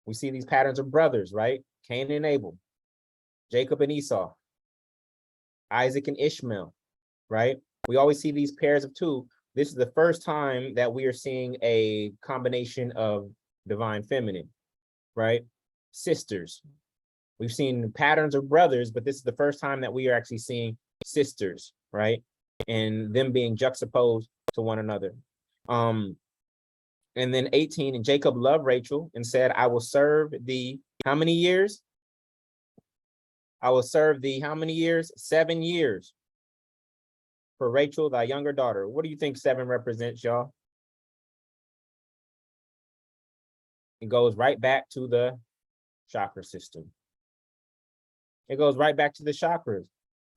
We see these patterns of brothers, right? Cain and Abel, Jacob and Esau, Isaac and Ishmael, right? We always see these pairs of two. This is the first time that we are seeing a combination of divine feminine, right? Sisters. We've seen patterns of brothers, but this is the first time that we are actually seeing sisters, right? And them being juxtaposed to one another. And then 18, and Jacob loved Rachel and said, I will serve thee how many years? I will serve thee how many years? 7 years. For Rachel, thy younger daughter. What do you think 7 represents, y'all? It goes right back to the chakra system. It goes right back to the chakras.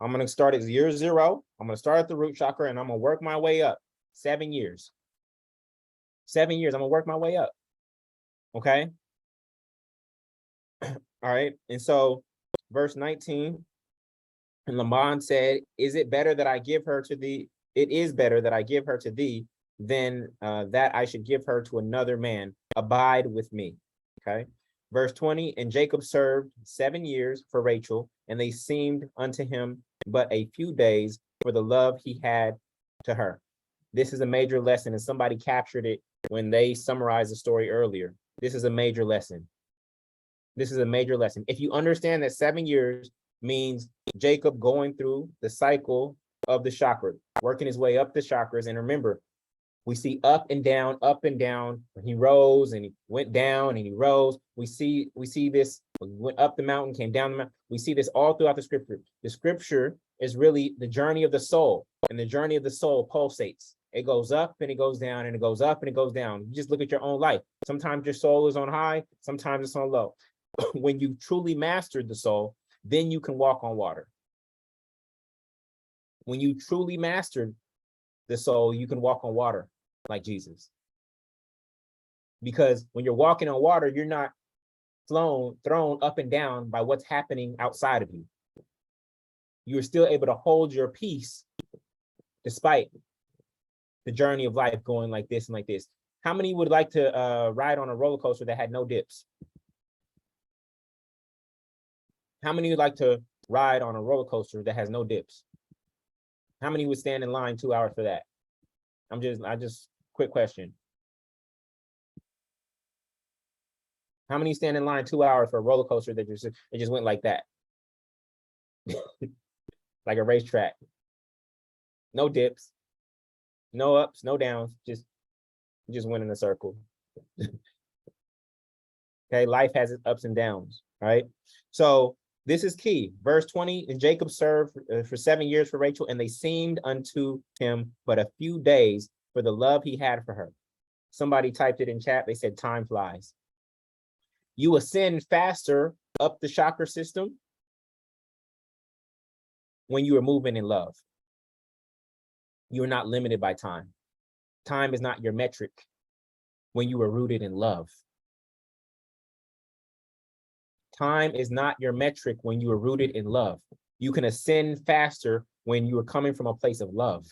I'm going to start at year 0. I'm going to start at the root chakra, and I'm going to work my way up. 7 years. 7 years, I'm going to work my way up. Okay? All right. And so, verse 19, and Laban said, is it better that I give her to thee? It is better that I give her to thee than that I should give her to another man. Abide with me. Okay. Verse 20, and Jacob served 7 years for Rachel, and they seemed unto him but a few days for the love he had to her. This is a major lesson, and somebody captured it when they summarized the story earlier. This is a major lesson. This is a major lesson. If you understand that 7 years means Jacob going through the cycle of the chakra, working his way up the chakras. And remember, we see up and down, up and down. He rose and he went down and he rose. We see this, went up the mountain, came down the mountain. We see this all throughout the scripture. The scripture is really the journey of the soul, and the journey of the soul pulsates. It goes up and it goes down and it goes up and it goes down. You just look at your own life. Sometimes your soul is on high, sometimes it's on low. When you truly mastered the soul, then you can walk on water. When you truly mastered the soul, you can walk on water like Jesus. Because when you're walking on water, you're not thrown up and down by what's happening outside of you. You are still able to hold your peace despite the journey of life going like this and like this. How many would like to ride on a roller coaster that had no dips? How many would like to ride on a roller coaster that has no dips? How many would stand in line 2 hours for that? I just quick question. How many stand in line 2 hours for a roller coaster that just went like that? Like a racetrack. No dips, no ups, no downs, just went in a circle. Okay, life has its ups and downs, right? So this is key. Verse 20, and Jacob served for 7 years for Rachel, and they seemed unto him but a few days for the love he had for her. Somebody typed it in chat. They said, time flies. You ascend faster up the chakra system when you are moving in love. You are not limited by time. Time is not your metric when you are rooted in love. Time is not your metric when you are rooted in love. You can ascend faster when you are coming from a place of love.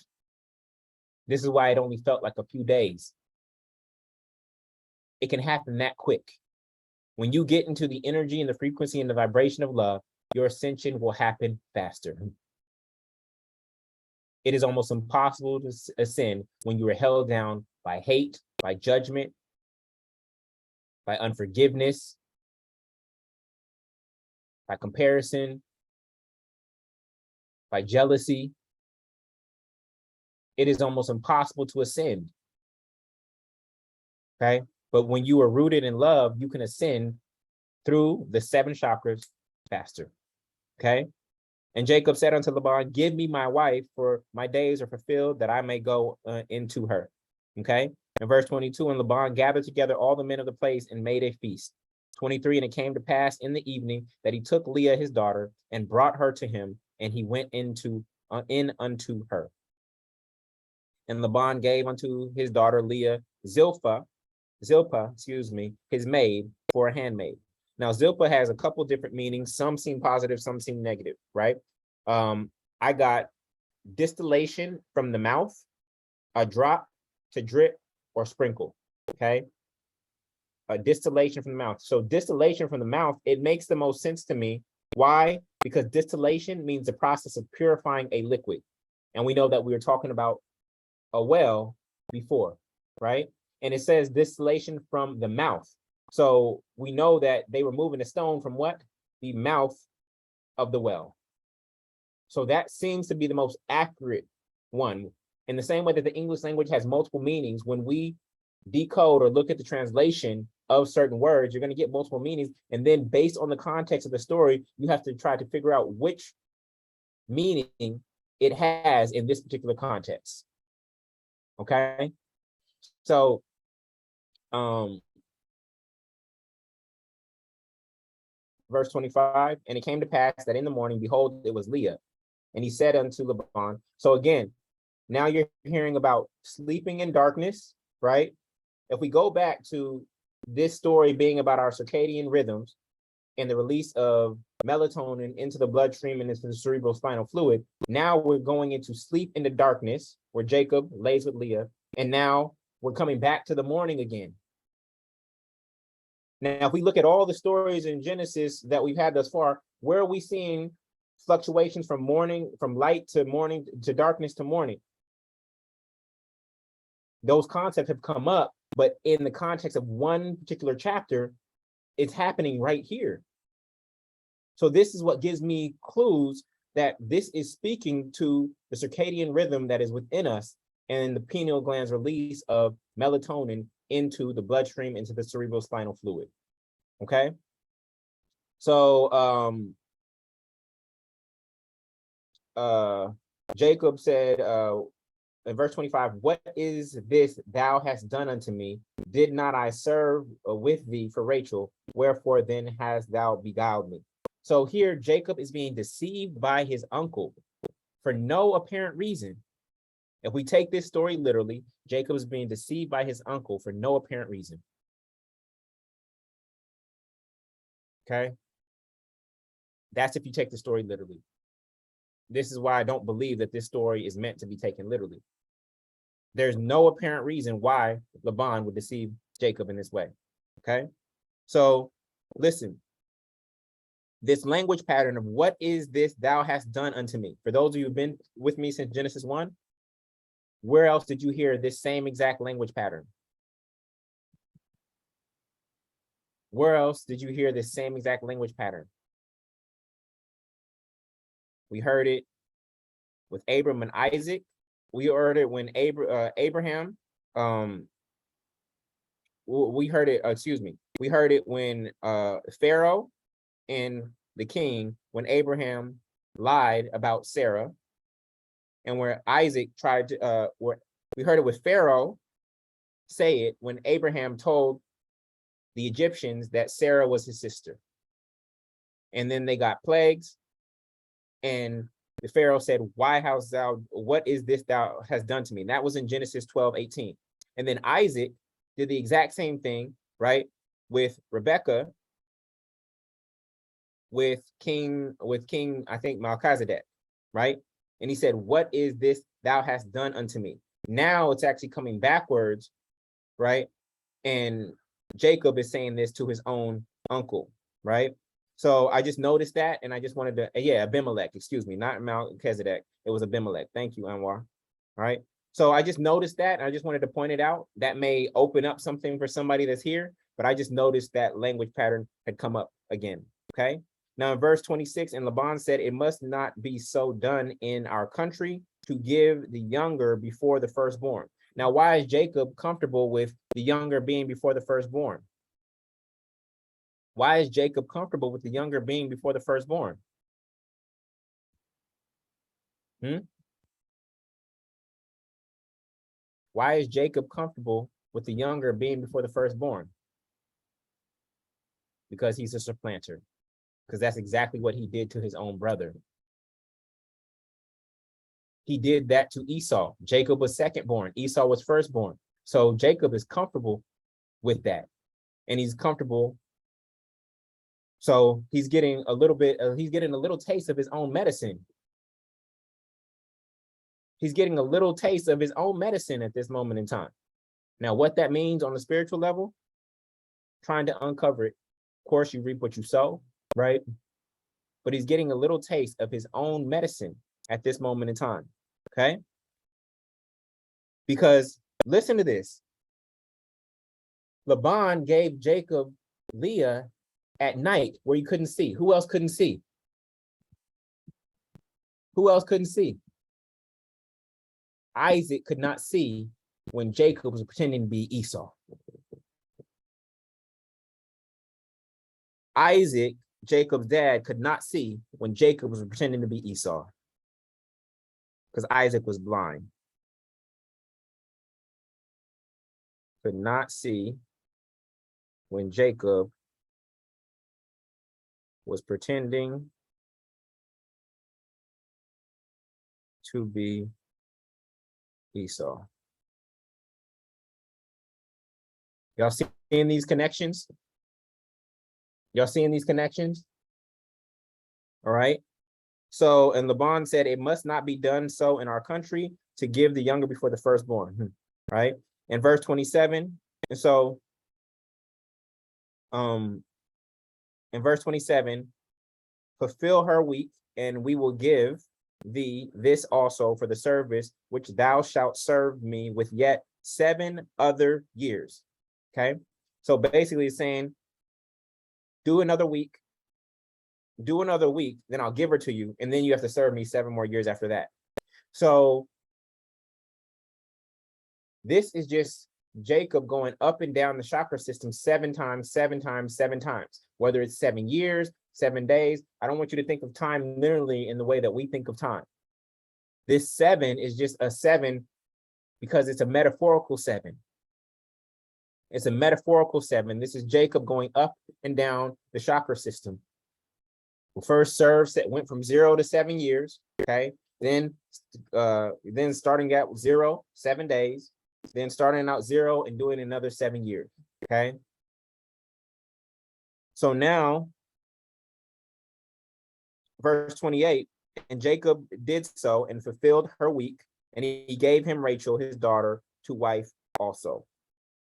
This is why it only felt like a few days. It can happen that quick. When you get into the energy and the frequency and the vibration of love, your ascension will happen faster. It is almost impossible to ascend when you are held down by hate, by judgment, by unforgiveness, by comparison, by jealousy. It is almost impossible to ascend. Okay? But when you are rooted in love, you can ascend through the 7 chakras faster. Okay? And Jacob said unto Laban, give me my wife, for my days are fulfilled, that I may go into her. Okay? In verse 22, and Laban gathered together all the men of the place and made a feast. 23, and it came to pass in the evening that he took Leah his daughter and brought her to him, and he went in unto her. And Laban gave unto his daughter Leah Zilpah, his maid, for a handmaid. Now, Zilpah has a couple different meanings. Some seem positive, some seem negative, right? I got distillation from the mouth, a drop, to drip, or sprinkle, okay? A distillation from the mouth. So distillation from the mouth, it makes the most sense to me. Why? Because distillation means the process of purifying a liquid. And we know that we were talking about a well before, right? And it says distillation from the mouth. So we know that they were moving a stone from what? The mouth of the well. So that seems to be the most accurate one. In the same way that the English language has multiple meanings, when we decode or look at the translation of certain words, you're going to get multiple meanings. And then based on the context of the story, you have to try to figure out which meaning it has in this particular context. Okay? So, verse 25, and it came to pass that in the morning, behold, it was Leah. And he said unto Laban, so again, now you're hearing about sleeping in darkness, right? If we go back to this story being about our circadian rhythms and the release of melatonin into the bloodstream and into the cerebral spinal fluid, now we're going into sleep in the darkness where Jacob lays with Leah. And now we're coming back to the morning again. Now, if we look at all the stories in Genesis that we've had thus far, where are we seeing fluctuations from morning, from light to morning, to darkness to morning? Those concepts have come up, but in the context of one particular chapter, it's happening right here. So this is what gives me clues that this is speaking to the circadian rhythm that is within us and the pineal gland's release of melatonin into the bloodstream, into the cerebral spinal fluid. Okay. So Jacob said, in verse 25, what is this thou hast done unto me? Did not I serve with thee for Rachel? Wherefore then hast thou beguiled me? So here Jacob is being deceived by his uncle for no apparent reason. If we take this story literally, Jacob is being deceived by his uncle for no apparent reason. Okay? That's if you take the story literally. This is why I don't believe that this story is meant to be taken literally. There's no apparent reason why Laban would deceive Jacob in this way. Okay? So listen, this language pattern of what is this thou hast done unto me? For those of you who've been with me since Genesis 1, where else did you hear this same exact language pattern? Where else did you hear this same exact language pattern? We heard it with Abram and Isaac. We heard it when Abraham, we heard it, we heard it when Pharaoh and the king, when Abraham lied about Sarah, and where Isaac tried to, we heard it with Pharaoh say it when Abraham told the Egyptians that Sarah was his sister. And then they got plagues, and the Pharaoh said, what is this thou hast done to me? And that was in Genesis 12:18. And then Isaac did the exact same thing, right? With Rebekah, with King, I think Melchizedek, right? And he said, what is this thou hast done unto me? Now it's actually coming backwards, right? And Jacob is saying this to his own uncle, right? So I just noticed that, and I just wanted to, Abimelech, excuse me, not Melchizedek. It was Abimelech. Thank you, Anwar. All right. So I just noticed that, and I just wanted to point it out. That may open up something for somebody that's here, but I just noticed that language pattern had come up again. Okay. Now in verse 26, and Laban said, it must not be so done in our country to give the younger before the firstborn. Now, why is Jacob comfortable with the younger being before the firstborn? Why is Jacob comfortable with the younger being before the firstborn? Why is Jacob comfortable with the younger being before the firstborn? Because he's a supplanter. Because that's exactly what he did to his own brother. He did that to Esau. Jacob was secondborn. Esau was firstborn. So Jacob is comfortable with that. And he's comfortable. So he's getting a little bit, he's getting a little taste of his own medicine. He's getting a little taste of his own medicine at this moment in time. Now, what that means on the spiritual level, trying to uncover it. Of course, you reap what you sow, right? But he's getting a little taste of his own medicine at this moment in time, okay? Because listen to this. Laban gave Jacob Leah at night where he couldn't see. Who else couldn't see? Who else couldn't see? Isaac could not see when Jacob was pretending to be Esau. Isaac, Jacob's dad, could not see when Jacob was pretending to be Esau because Isaac was blind. Could not see when Jacob was pretending to be Esau. Y'all seeing these connections? Y'all seeing these connections? All right. So, and Laban said, it must not be done so in our country to give the younger before the firstborn. Right. In verse 27. And so, in verse 27, fulfill her week, and we will give thee this also for the service which thou shalt serve me with yet 7 other years. Okay. So basically it's saying, do another week, then I'll give her to you, and then you have to serve me 7 more years after that. So this is just Jacob going up and down the chakra system 7 times, 7 times, 7 times, whether it's 7 years, 7 days. I don't want you to think of time literally in the way that we think of time. This 7 is just a 7 because it's a metaphorical 7. It's a metaphorical 7. This is Jacob going up and down the chakra system. First served, went from 0 to 7 years. Okay. Then starting at 0, 7 days. Then starting out 0 and doing another 7 years. Okay. So now, verse 28, and Jacob did so and fulfilled her week, and he gave him Rachel, his daughter, to wife also.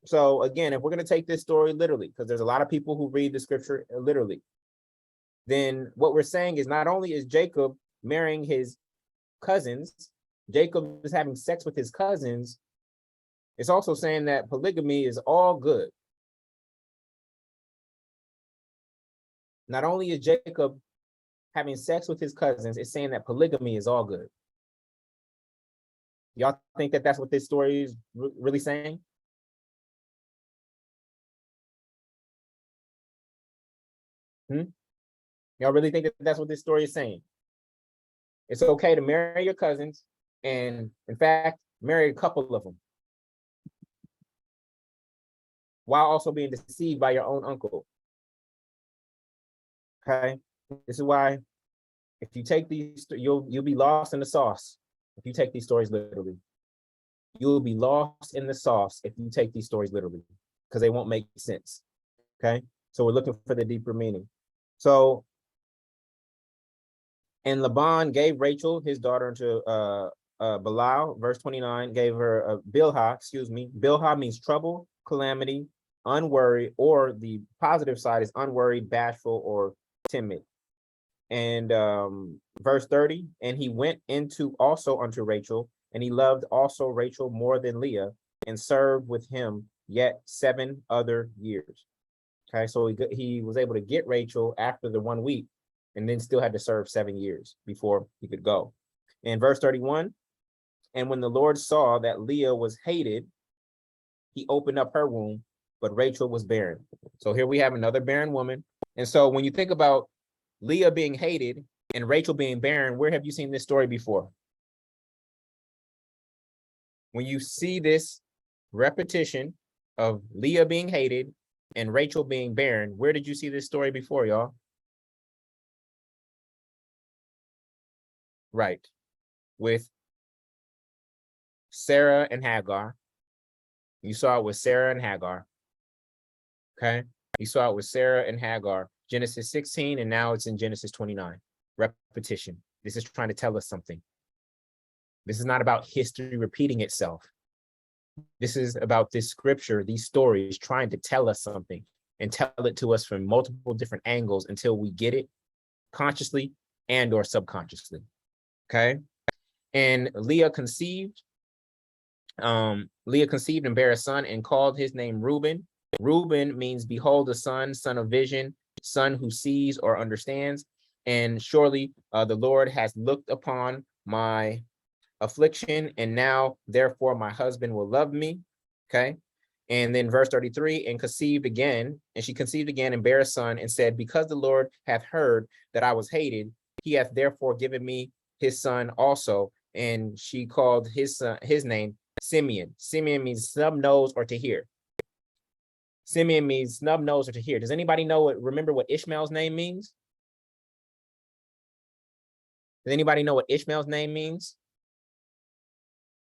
So again, if we're going to take this story literally, because there's a lot of people who read the scripture literally, then what we're saying is not only is Jacob marrying his cousins, Jacob is having sex with his cousins, it's also saying that polygamy is all good. Not only is Jacob having sex with his cousins, it's saying that polygamy is all good. Y'all think that that's what this story is really saying? Y'all really think that that's what this story is saying? It's okay to marry your cousins, and in fact, marry a couple of them, while also being deceived by your own uncle. Okay, this is why if you take these, you'll be lost in the sauce. If you take these stories literally, you'll be lost in the sauce if you take these stories literally, because they won't make sense. Okay, so we're looking for the deeper meaning. So, and Laban gave Rachel, his daughter, to Bilhah, verse 29, gave her Bilhah, Bilhah means trouble, calamity, unworried, or the positive side is unworried, bashful, or timid. And verse 30, and he went into also unto Rachel, and he loved also Rachel more than Leah, and served with him yet 7 other years. Okay, so he was able to get Rachel after the 1 week, and then still had to serve 7 years before he could go. In verse 31, and when the Lord saw that Leah was hated, he opened up her womb, but Rachel was barren. So here we have another barren woman. And so when you think about Leah being hated and Rachel being barren, where have you seen this story before? When you see this repetition of Leah being hated and Rachel being barren, where did you see this story before, y'all? Right. With Sarah and Hagar. You saw it with Sarah and Hagar. Okay. You saw it with Sarah and Hagar. Genesis 16, and now it's in Genesis 29. Repetition. This is trying to tell us something. This is not about history repeating itself. This is about this scripture, these stories trying to tell us something and tell it to us from multiple different angles until we get it consciously and or subconsciously. Okay. And Leah conceived and bare a son and called his name Reuben. Reuben means behold the son of vision, son who sees or understands. And surely the Lord has looked upon my affliction, and now therefore my husband will love me. Okay. And then verse 33, and she conceived again and bare a son, and said, because the Lord hath heard that I was hated, he hath therefore given me his son also. And she called his name Simeon. Simeon means snub nose or to hear. Simeon means snub nose or to hear. Does anybody remember what Ishmael's name means? Does anybody know what Ishmael's name means?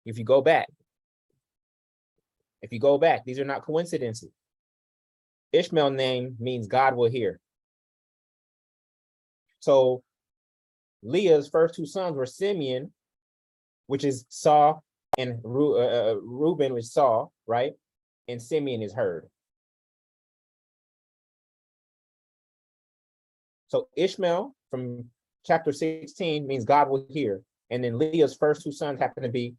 If you go back, these are not coincidences. Ishmael's name means God will hear. So Leah's first 2 sons were Simeon, which is saw, and Reuben, which saw, right? And Simeon is heard. So Ishmael from chapter 16 means God will hear. And then Leah's first 2 sons happen to be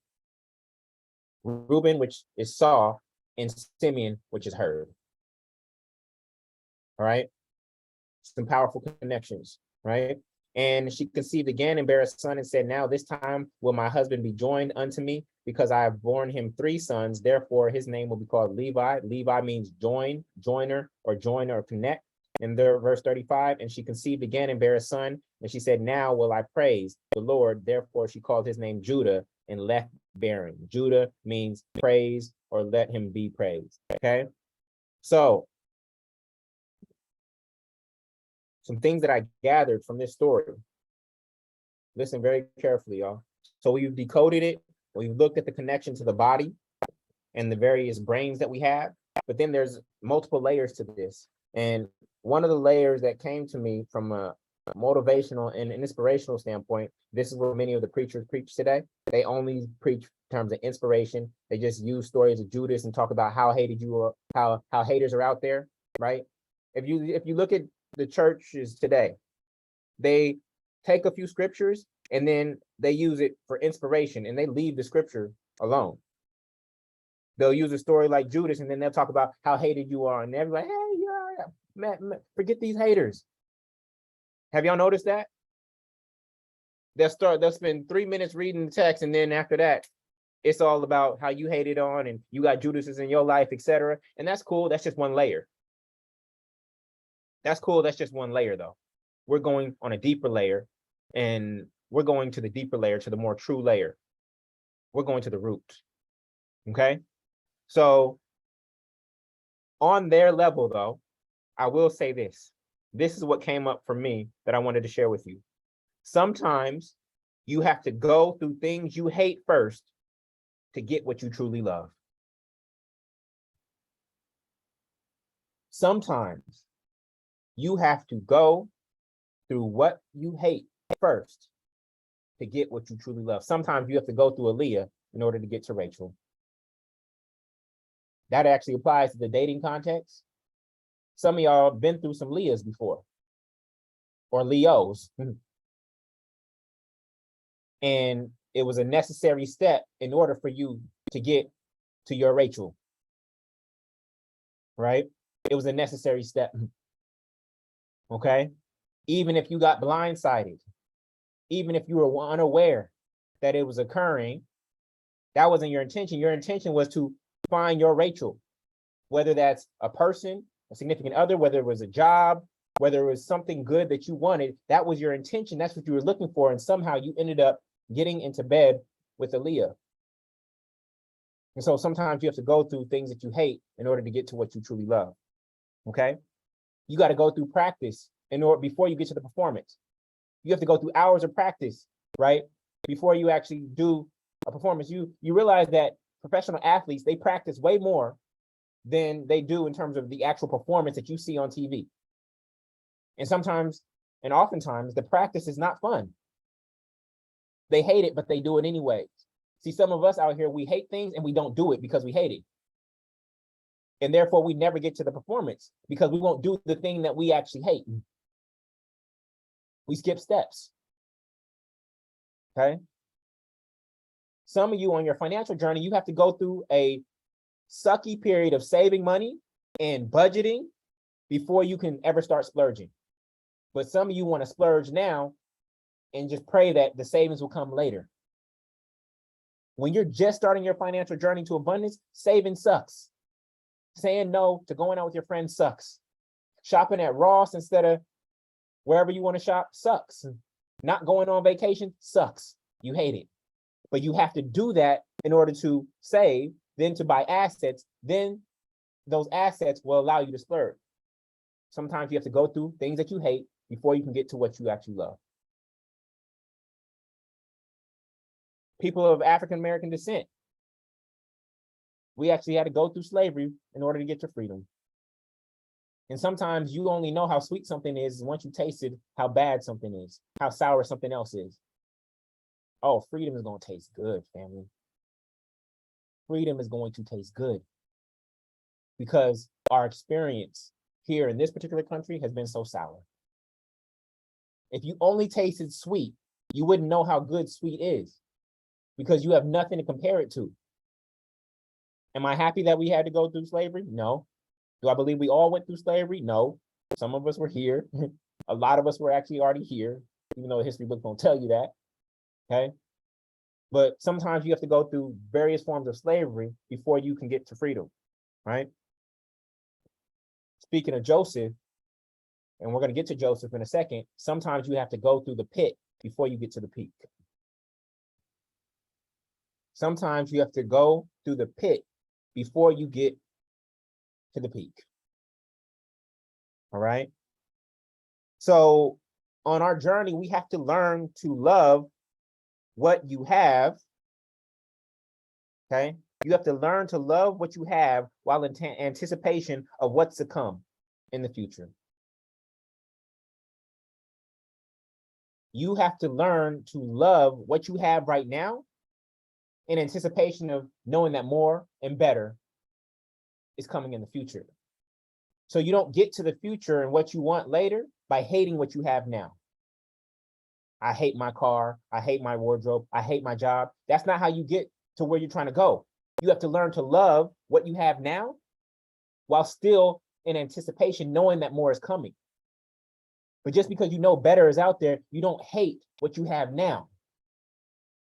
Reuben, which is saw, and Simeon, which is heard. All right. Some powerful connections, right? And she conceived again and bare a son, and said, now this time will my husband be joined unto me, because I have borne him 3 sons. Therefore his name will be called Levi. Levi means join, joiner, or connect. And there, verse 35, and she conceived again and bare a son, and she said, now will I praise the Lord. Therefore she called his name Judah, and left bearing. Judah means praise or let him be praised. Okay. So some things that I gathered from this story. Listen very carefully, y'all. So we've decoded it. We've looked at the connection to the body and the various brains that we have. But then there's multiple layers to this. And one of the layers that came to me from a motivational and an inspirational standpoint, this is what many of the preachers preach today. They only preach in terms of inspiration. They just use stories of Judas and talk about how hated you are, how haters are out there, right? If you look at the churches today, they take a few scriptures and then they use it for inspiration and they leave the scripture alone. They'll use a story like Judas and then they'll talk about how hated you are and everybody, hey, yeah, man, forget these haters. Have y'all noticed that? They'll spend 3 minutes reading the text and then after that, it's all about how you hated on and you got Judas's in your life, etc. And that's cool. That's just one layer. That's cool. That's just one layer though. We're going on a deeper layer and we're going to the deeper layer, to the more true layer. We're going to the root. Okay. So on their level though, I will say this. This is what came up for me that I wanted to share with you. Sometimes you have to go through things you hate first to get what you truly love. Sometimes you have to go through what you hate first to get what you truly love. Sometimes you have to go through Aaliyah in order to get to Rachel. That actually applies to the dating context. Some of y'all have been through some Leahs before, or Leos. And it was a necessary step in order for you to get to your Rachel, right? It was a necessary step, okay? Even if you got blindsided, even if you were unaware that it was occurring, that wasn't your intention. Your intention was to find your Rachel, whether that's a person, a significant other, whether it was a job, whether it was something good that you wanted. That was your intention. That's what you were looking for. And somehow you ended up getting into bed with Aaliyah. And so sometimes you have to go through things that you hate in order to get to what you truly love. Okay. You got to go through practice in order before you get to the performance. You have to go through hours of practice, right? Before you actually do a performance. You realize that professional athletes, they practice way more than they do in terms of the actual performance that you see on TV. And sometimes, and oftentimes, the practice is not fun. They hate it, but they do it anyway. See, some of us out here, we hate things and we don't do it because we hate it. And therefore, we never get to the performance because we won't do the thing that we actually hate. We skip steps. Okay? Some of you on your financial journey, you have to go through a sucky period of saving money and budgeting before you can ever start splurging. But some of you want to splurge now and just pray that the savings will come later. When you're just starting your financial journey to abundance, saving sucks. Saying no to going out with your friends sucks. Shopping at Ross instead of wherever you want to shop sucks. Not going on vacation sucks. You hate it. But you have to do that in order to save, then to buy assets, then those assets will allow you to splurge. Sometimes you have to go through things that you hate before you can get to what you actually love. People of African-American descent, we actually had to go through slavery in order to get to freedom. And sometimes you only know how sweet something is once you tasted how bad something is, how sour something else is. Oh, freedom is going to taste good, family. Freedom is going to taste good because our experience here in this particular country has been so sour. If you only tasted sweet, you wouldn't know how good sweet is because you have nothing to compare it to. Am I happy that we had to go through slavery? No. Do I believe we all went through slavery? No. Some of us were here. A lot of us were actually already here, even though the history book don't tell you that. Okay. But sometimes you have to go through various forms of slavery before you can get to freedom, right? Speaking of Joseph, and we're going to get to Joseph in a second, sometimes you have to go through the pit before you get to the peak. Sometimes you have to go through the pit before you get to the peak. All right. So on our journey, we have to learn to love what you have. Okay. You have to learn to love what you have while in anticipation of what's to come in the future. You have to learn to love what you have right now in anticipation of knowing that more and better is coming in the future. So you don't get to the future and what you want later by hating what you have now. I hate my car. I hate my wardrobe. I hate my job. That's not how you get to where you're trying to go. You have to learn to love what you have now while still in anticipation, knowing that more is coming. But just because you know better is out there, you don't hate what you have now.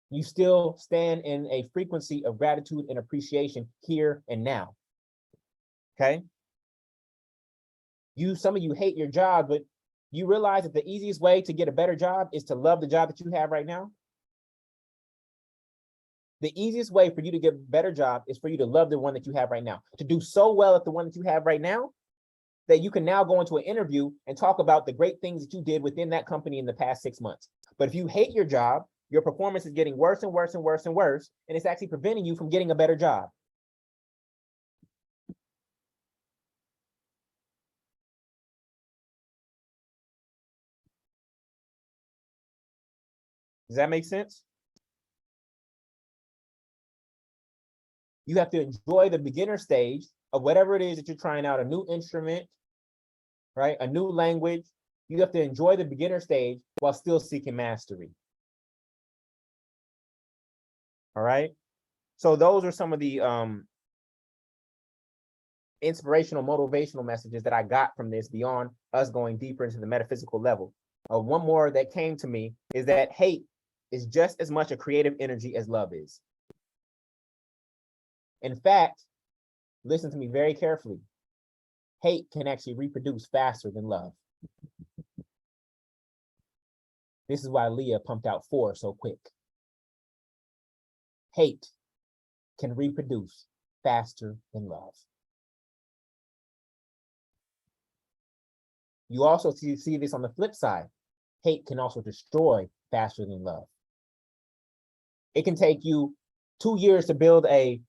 You still stand in a frequency of gratitude and appreciation here and now. Okay? Some of you hate your job, but you realize that the easiest way to get a better job is to love the job that you have right now. The easiest way for you to get a better job is for you to love the one that you have right now, to do so well at the one that you have right now that you can now go into an interview and talk about the great things that you did within that company in the past 6 months. But if you hate your job, your performance is getting worse and worse and worse and worse, and it's actually preventing you from getting a better job. Does that make sense? You have to enjoy the beginner stage of whatever it is that you're trying out, a new instrument, right? A new language. You have to enjoy the beginner stage while still seeking mastery. All right. So those are some of the inspirational, motivational messages that I got from this beyond us going deeper into the metaphysical level. One more that came to me is that hate is just as much a creative energy as love is. In fact, listen to me very carefully. Hate can actually reproduce faster than love. This is why Leah pumped out 4 so quick. Hate can reproduce faster than love. You also see this on the flip side. Hate can also destroy faster than love. It can take you 2 years to build a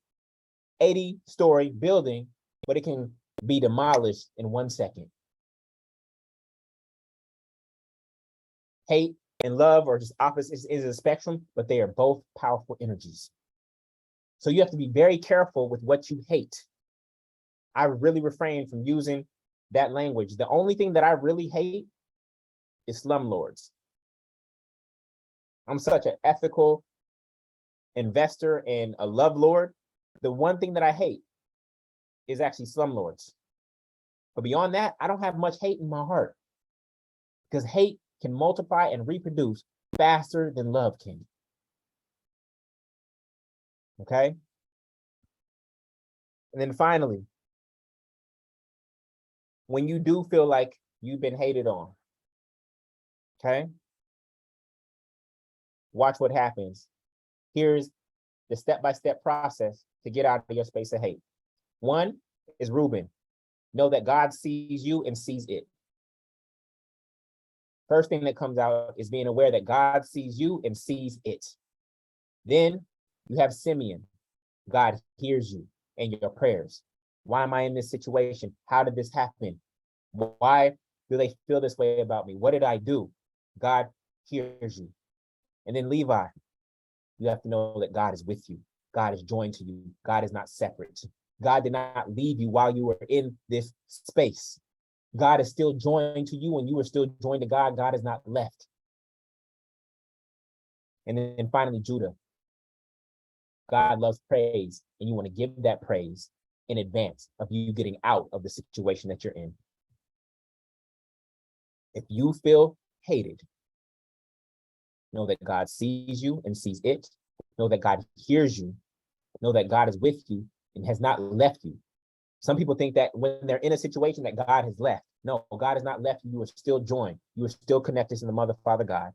80-story building, but it can be demolished in 1 second. Hate and love are just opposites in a spectrum, but they are both powerful energies. So you have to be very careful with what you hate. I really refrain from using that language. The only thing that I really hate is slumlords. I'm such an ethical investor and a love lord. The one thing that I hate is actually slumlords. But beyond that, I don't have much hate in my heart, because hate can multiply and reproduce faster than love can. Okay? And then finally, when you do feel like you've been hated on, okay? Watch what happens. Here's the step-by-step process to get out of your space of hate. 1 is Reuben. Know that God sees you and sees it. First thing that comes out is being aware that God sees you and sees it. Then you have Simeon. God hears you and your prayers. Why am I in this situation? How did this happen? Why do they feel this way about me? What did I do? God hears you. And then Levi, you have to know that God is with you. God is joined to you. God is not separate. God did not leave you while you were in this space. God is still joined to you, and you are still joined to God. God is not left. And then finally, Judah. God loves praise, and you want to give that praise in advance of you getting out of the situation that you're in. If you feel hated, know that God sees you and sees it. Know that God hears you. Know that God is with you and has not left you. Some people think that when they're in a situation that God has left. No, God has not left you. You are still joined. You are still connected to the Mother, Father, God.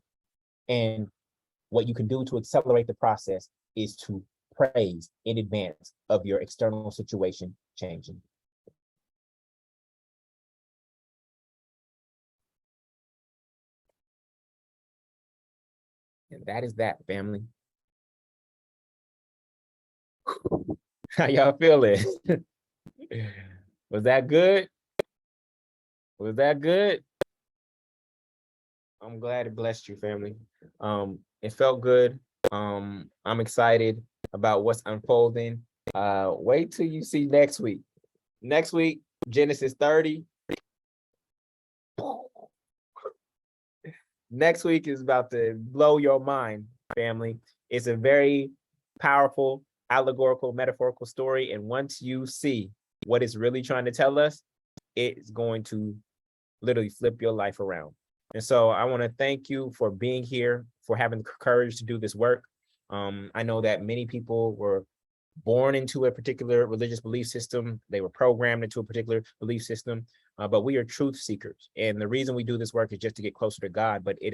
And what you can do to accelerate the process is to praise in advance of your external situation changing. And that is that, family. How y'all feeling? Was that good? Was that good? I'm glad it blessed you, family. It felt good. I'm excited about what's unfolding. Wait till you see next week. Next week, Genesis 30. Next week is about to blow your mind, family. It's a very powerful, allegorical, metaphorical story. And once you see what it's really trying to tell us, it's going to literally flip your life around. And so I want to thank you for being here, for having the courage to do this work. I know that many people were born into a particular religious belief system. They were programmed into a particular belief system, but we are truth seekers. And the reason we do this work is just to get closer to God, but it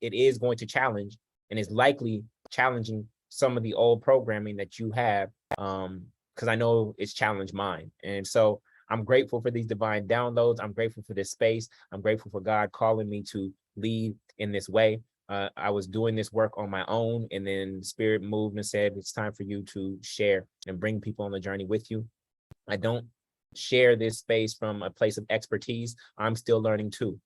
is going to challenge and is likely challenging some of the old programming that you have, because I know it's challenged mine. And so I'm grateful for these divine downloads. I'm grateful for this space. I'm grateful for God calling me to lead in this way. I was doing this work on my own, and then Spirit moved and said, it's time for you to share and bring people on the journey with you. I don't share this space from a place of expertise. I'm still learning too.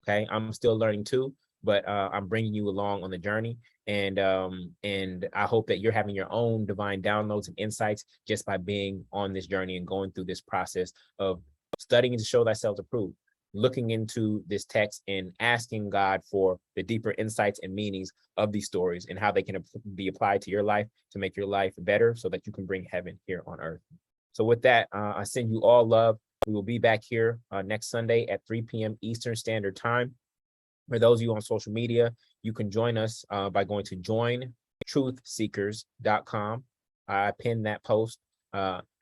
Okay, I'm still learning too, but I'm bringing you along on the journey. And I hope that you're having your own divine downloads and insights just by being on this journey and going through this process of studying to show thyself approved, looking into this text and asking God for the deeper insights and meanings of these stories and how they can be applied to your life to make your life better so that you can bring heaven here on earth. So with that, I send you all love. We will be back here next Sunday at 3 p.m. Eastern Standard Time. For those of you on social media, you can join us by going to jointruthseekers.com. I pinned that post,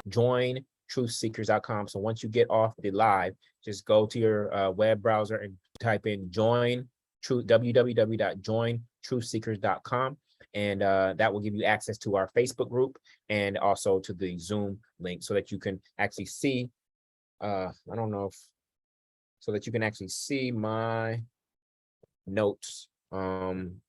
jointruthseekers.com. So once you get off the live, just go to your web browser and type in www.jointruthseekers.com. And that will give you access to our Facebook group and also to the Zoom link so that you can actually see, I don't know if, so that you can actually see my notes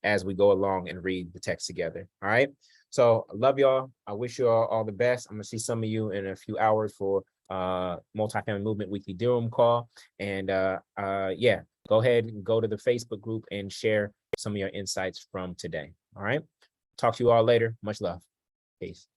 as we go along and read the text together. All right. So I love y'all. I wish you all the best. I'm gonna see some of you in a few hours for Multifamily Movement Weekly Durham call. And yeah, go ahead and go to the Facebook group and share some of your insights from today. All right. Talk to you all later. Much love. Peace.